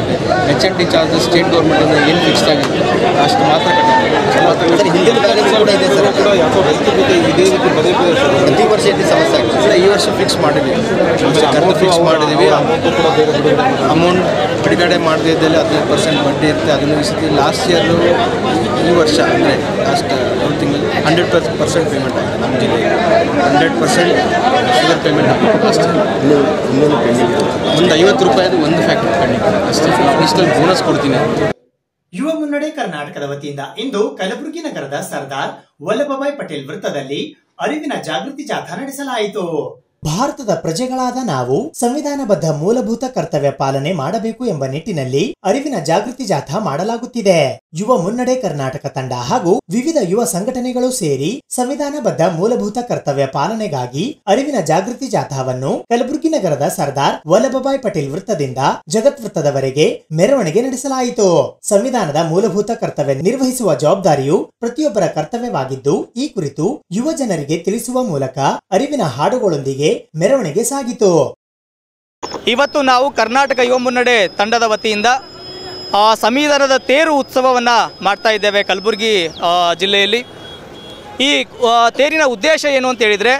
HNT ಚಾರ್ಜಸ್ ಸ್ಟೇಟ್ ಗೌರ್ಮೆಂಟಿಂದ ಏನು ಫಿಕ್ಸ್ ಆಗುತ್ತೆ ಅಷ್ಟು ಮಾತ್ರ ಪ್ರತಿ ವರ್ಷ ಎಲ್ಲಿ ಸಮಸ್ಯೆ ಆಗ್ತದೆ. ಈ ವರ್ಷ ಫಿಕ್ಸ್ ಮಾಡಿದ್ದೀವಿ, ಫಿಕ್ಸ್ ಮಾಡಿದ್ದೀವಿ. ಅಮೌಂಟ್ ಬಿಡುಗಡೆ ಮಾಡದೇ ಇದ್ದಲ್ಲಿ 15% ಬಡ್ಡಿ ಇರುತ್ತೆ. ಅದನ್ನು ಈ ಸತಿ ಲಾಸ್ಟ್ ಇಯರು ಈ ವರ್ಷ ಅಂದರೆ ಲಾಸ್ಟ್ 1 ತಿಂಗಳು 100% ಪೇಮೆಂಟ್ ಆಗಿದೆ ನಮ್ಮ ಜಿಲ್ಲೆಗೆ. 100% ಶುಗರ್ ಪೇಮೆಂಟ್ ಆಗಿದೆ. ಲಾಸ್ಟ್ ಒಂದು 50 ರೂಪಾಯಿದು ಒಂದು ಫ್ಯಾಕ್ಟ್ರಿ ಪೆಂಡಿಂಗ್ ಅಷ್ಟೇ. ಅಡಿಷನಲ್ ಬೋನಸ್ ಕೊಡ್ತೀನಿ. ಯುವ ಮುನ್ನಡೆ ಕರ್ನಾಟಕದ ವತಿಯಿಂದ ಇಂದು ಕಲಬುರಗಿ ನಗರದ ಸರ್ದಾರ್ ವಲ್ಲಭಭಾಯ್ ಪಟೇಲ್ ವೃತ್ತದಲ್ಲಿ ಅರಿವಿನ ಜಾಗೃತಿ ಜಾಥಾ ನಡೆಸಲಾಯಿತು. ಭಾರತದ ಪ್ರಜೆಗಳಾದ ನಾವು ಸಂವಿಧಾನಬದ್ಧ ಮೂಲಭೂತ ಕರ್ತವ್ಯ ಪಾಲನೆ ಮಾಡಬೇಕು ಎಂಬ ನಿಟ್ಟಿನಲ್ಲಿ ಅರಿವಿನ ಜಾಗೃತಿ ಜಾಥಾ ಮಾಡಲಾಗುತ್ತಿದೆ. ಯುವ ಮುನ್ನಡೆ ಕರ್ನಾಟಕ ತಂಡ ಹಾಗೂ ವಿವಿಧ ಯುವ ಸಂಘಟನೆಗಳು ಸೇರಿ ಸಂವಿಧಾನಬದ್ಧ ಮೂಲಭೂತ ಕರ್ತವ್ಯ ಪಾಲನೆಗಾಗಿ ಅರಿವಿನ ಜಾಗೃತಿ ಜಾಥಾವನ್ನು ಕಲಬುರಗಿ ನಗರದ ಸರ್ದಾರ್ ವಲ್ಲಭಭಾಯ್ ಪಟೇಲ್ ವೃತ್ತದಿಂದ ಜಗತ್ ವೃತ್ತದವರೆಗೆ ಮೆರವಣಿಗೆ ನಡೆಸಲಾಯಿತು. ಸಂವಿಧಾನದ ಮೂಲಭೂತ ಕರ್ತವ್ಯ ನಿರ್ವಹಿಸುವ ಜವಾಬ್ದಾರಿಯು ಪ್ರತಿಯೊಬ್ಬರ ಕರ್ತವ್ಯವಾಗಿದ್ದು, ಈ ಕುರಿತು ಯುವ ಜನರಿಗೆ ತಿಳಿಸುವ ಮೂಲಕ ಅರಿವಿನ ಹಾಡುಗಳೊಂದಿಗೆ ಮೆರವಣಿಗೆ ಸಾಗಿತು. ಇವತ್ತು ನಾವು ಕರ್ನಾಟಕ ಯುವ ಮುನ್ನಡೆ ತಂಡದ ವತಿಯಿಂದ ಸಂವಿಧಾನದ ತೇರು ಉತ್ಸವವನ್ನು ಮಾಡ್ತಾ ಇದ್ದೇವೆ ಕಲಬುರಗಿ ಜಿಲ್ಲೆಯಲ್ಲಿ. ಈ ತೇರಿನ ಉದ್ದೇಶ ಏನು ಅಂತ ಹೇಳಿದರೆ,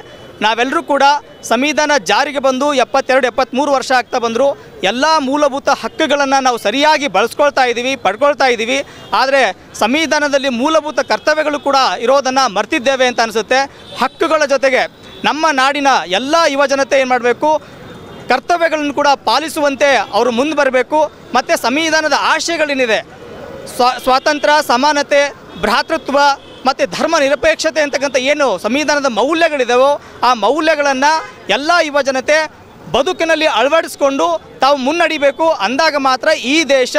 ನಾವೆಲ್ಲರೂ ಕೂಡ ಸಂವಿಧಾನ ಜಾರಿಗೆ ಬಂದು 72-73 ವರ್ಷ ಆಗ್ತಾ ಬಂದರು. ಎಲ್ಲ ಮೂಲಭೂತ ಹಕ್ಕುಗಳನ್ನು ನಾವು ಸರಿಯಾಗಿ ಬಳಸ್ಕೊಳ್ತಾ ಇದ್ದೀವಿ, ಪಡ್ಕೊಳ್ತಾ ಇದ್ದೀವಿ. ಆದರೆ ಸಂವಿಧಾನದಲ್ಲಿ ಮೂಲಭೂತ ಕರ್ತವ್ಯಗಳು ಕೂಡ ಇರೋದನ್ನು ಮರ್ತಿದ್ದೇವೆ ಅಂತ ಅನಿಸುತ್ತೆ. ಹಕ್ಕುಗಳ ಜೊತೆಗೆ ನಮ್ಮ ನಾಡಿನ ಎಲ್ಲ ಯುವ ಜನತೆ ಏನು ಮಾಡಬೇಕು, ಕರ್ತವ್ಯಗಳನ್ನು ಕೂಡ ಪಾಲಿಸುವಂತೆ ಅವರು ಮುಂದೆ ಬರಬೇಕು. ಮತ್ತು ಸಂವಿಧಾನದ ಆಶಯಗಳೇನಿದೆ, ಸ್ವಾತಂತ್ರ್ಯ, ಸಮಾನತೆ, ಭ್ರಾತೃತ್ವ ಮತ್ತು ಧರ್ಮ ನಿರಪೇಕ್ಷತೆ ಅಂತಕ್ಕಂಥ ಏನು ಸಂವಿಧಾನದ ಮೌಲ್ಯಗಳಿದಾವೋ ಆ ಮೌಲ್ಯಗಳನ್ನು ಎಲ್ಲ ಯುವ ಜನತೆ ಬದುಕಿನಲ್ಲಿ ಅಳವಡಿಸ್ಕೊಂಡು ತಾವು ಮುನ್ನಡಿಬೇಕು. ಅಂದಾಗ ಮಾತ್ರ ಈ ದೇಶ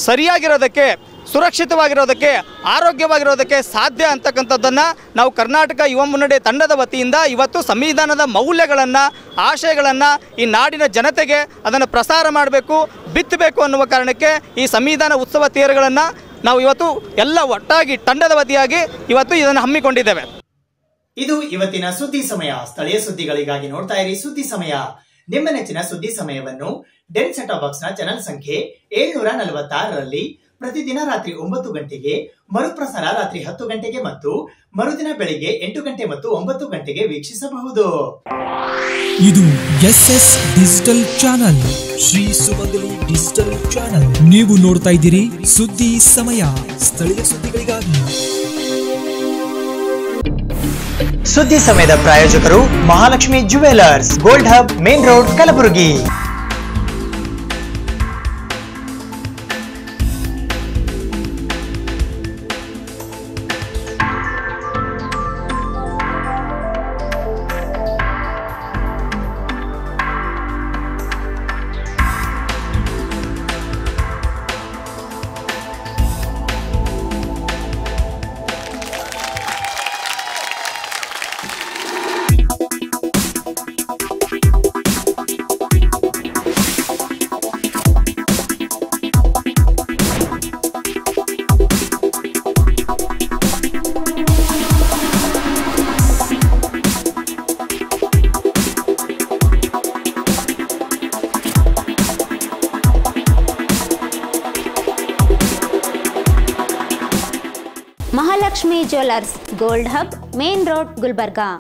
ಸರಿಯಾಗಿರೋದಕ್ಕೆ, ಸುರಕ್ಷಿತವಾಗಿರೋದಕ್ಕೆ, ಆರೋಗ್ಯವಾಗಿರೋದಕ್ಕೆ ಸಾಧ್ಯ ಅಂತಕ್ಕಂಥದ್ದನ್ನು ನಾವು ಕರ್ನಾಟಕ ಯುವ ಮುನ್ನಡೆ ತಂಡದ ವತಿಯಿಂದ ಇವತ್ತು ಸಂವಿಧಾನದ ಮೌಲ್ಯಗಳನ್ನು, ಆಶಯಗಳನ್ನು ಈ ನಾಡಿನ ಜನತೆಗೆ ಅದನ್ನು ಪ್ರಸಾರ ಮಾಡಬೇಕು, ಬಿತ್ತಬೇಕು ಅನ್ನುವ ಕಾರಣಕ್ಕೆ ಈ ಸಂವಿಧಾನ ಉತ್ಸವ ತೇರುಗಳನ್ನು ನಾವು ಇವತ್ತು ಎಲ್ಲ ಒಟ್ಟಾಗಿ ತಂಡದ ವತಿಯಾಗಿ ಇವತ್ತು ಇದನ್ನು ಹಮ್ಮಿಕೊಂಡಿದ್ದೇವೆ. ಇದು ಇವತ್ತಿನ ಸುದ್ದಿ ಸಮಯ. ಸ್ಥಳೀಯ ಸುದ್ದಿಗಳಿಗಾಗಿ ನೋಡ್ತಾ ಇರಿ ಸುದ್ದಿ ಸಮಯ. ನಿಮ್ಮ ನೆಚ್ಚಿನ ಸುದ್ದಿ ಸಮಯವನ್ನು ಡೆನ್ ಸೆಟ್ ಬಾಕ್ಸ್ ನ ಚಾನೆಲ್ ಸಂಖ್ಯೆ 746ರಲ್ಲಿ ಪ್ರತಿದಿನ ರಾತ್ರಿ 9 ಗಂಟೆಗೆ, ಮರುಪ್ರಸಾರ ರಾತ್ರಿ 10 ಗಂಟೆಗೆ ಮತ್ತು ಮರುದಿನ ಬೆಳಿಗ್ಗೆ 8 ಗಂಟೆ ಮತ್ತು 9 ಗಂಟೆಗೆ ವೀಕ್ಷಿಸಬಹುದು. ಇದು SS ಡಿಜಿಟಲ್ ಚಾನಲ್, ಶ್ರೀ ಸುಮಂಗಲಿ ಡಿಜಿಟಲ್ ಚಾನಲ್. ನೀವು ನೋಡ್ತಾ ಇದ್ದೀರಿ ಸುದ್ದಿ ಸಮಯ, ಸ್ಥಳೀಯ ಸುದ್ದಿಗಳಿಗಾಗಿ. ಸುದ್ದಿ ಸಮಯದ ಪ್ರಾಯೋಜಕರು Mahalakshmi jewellers, gold hub, main road, Kalaburagi. Mahalakshmi jewellers gold hub main road Gulbarga.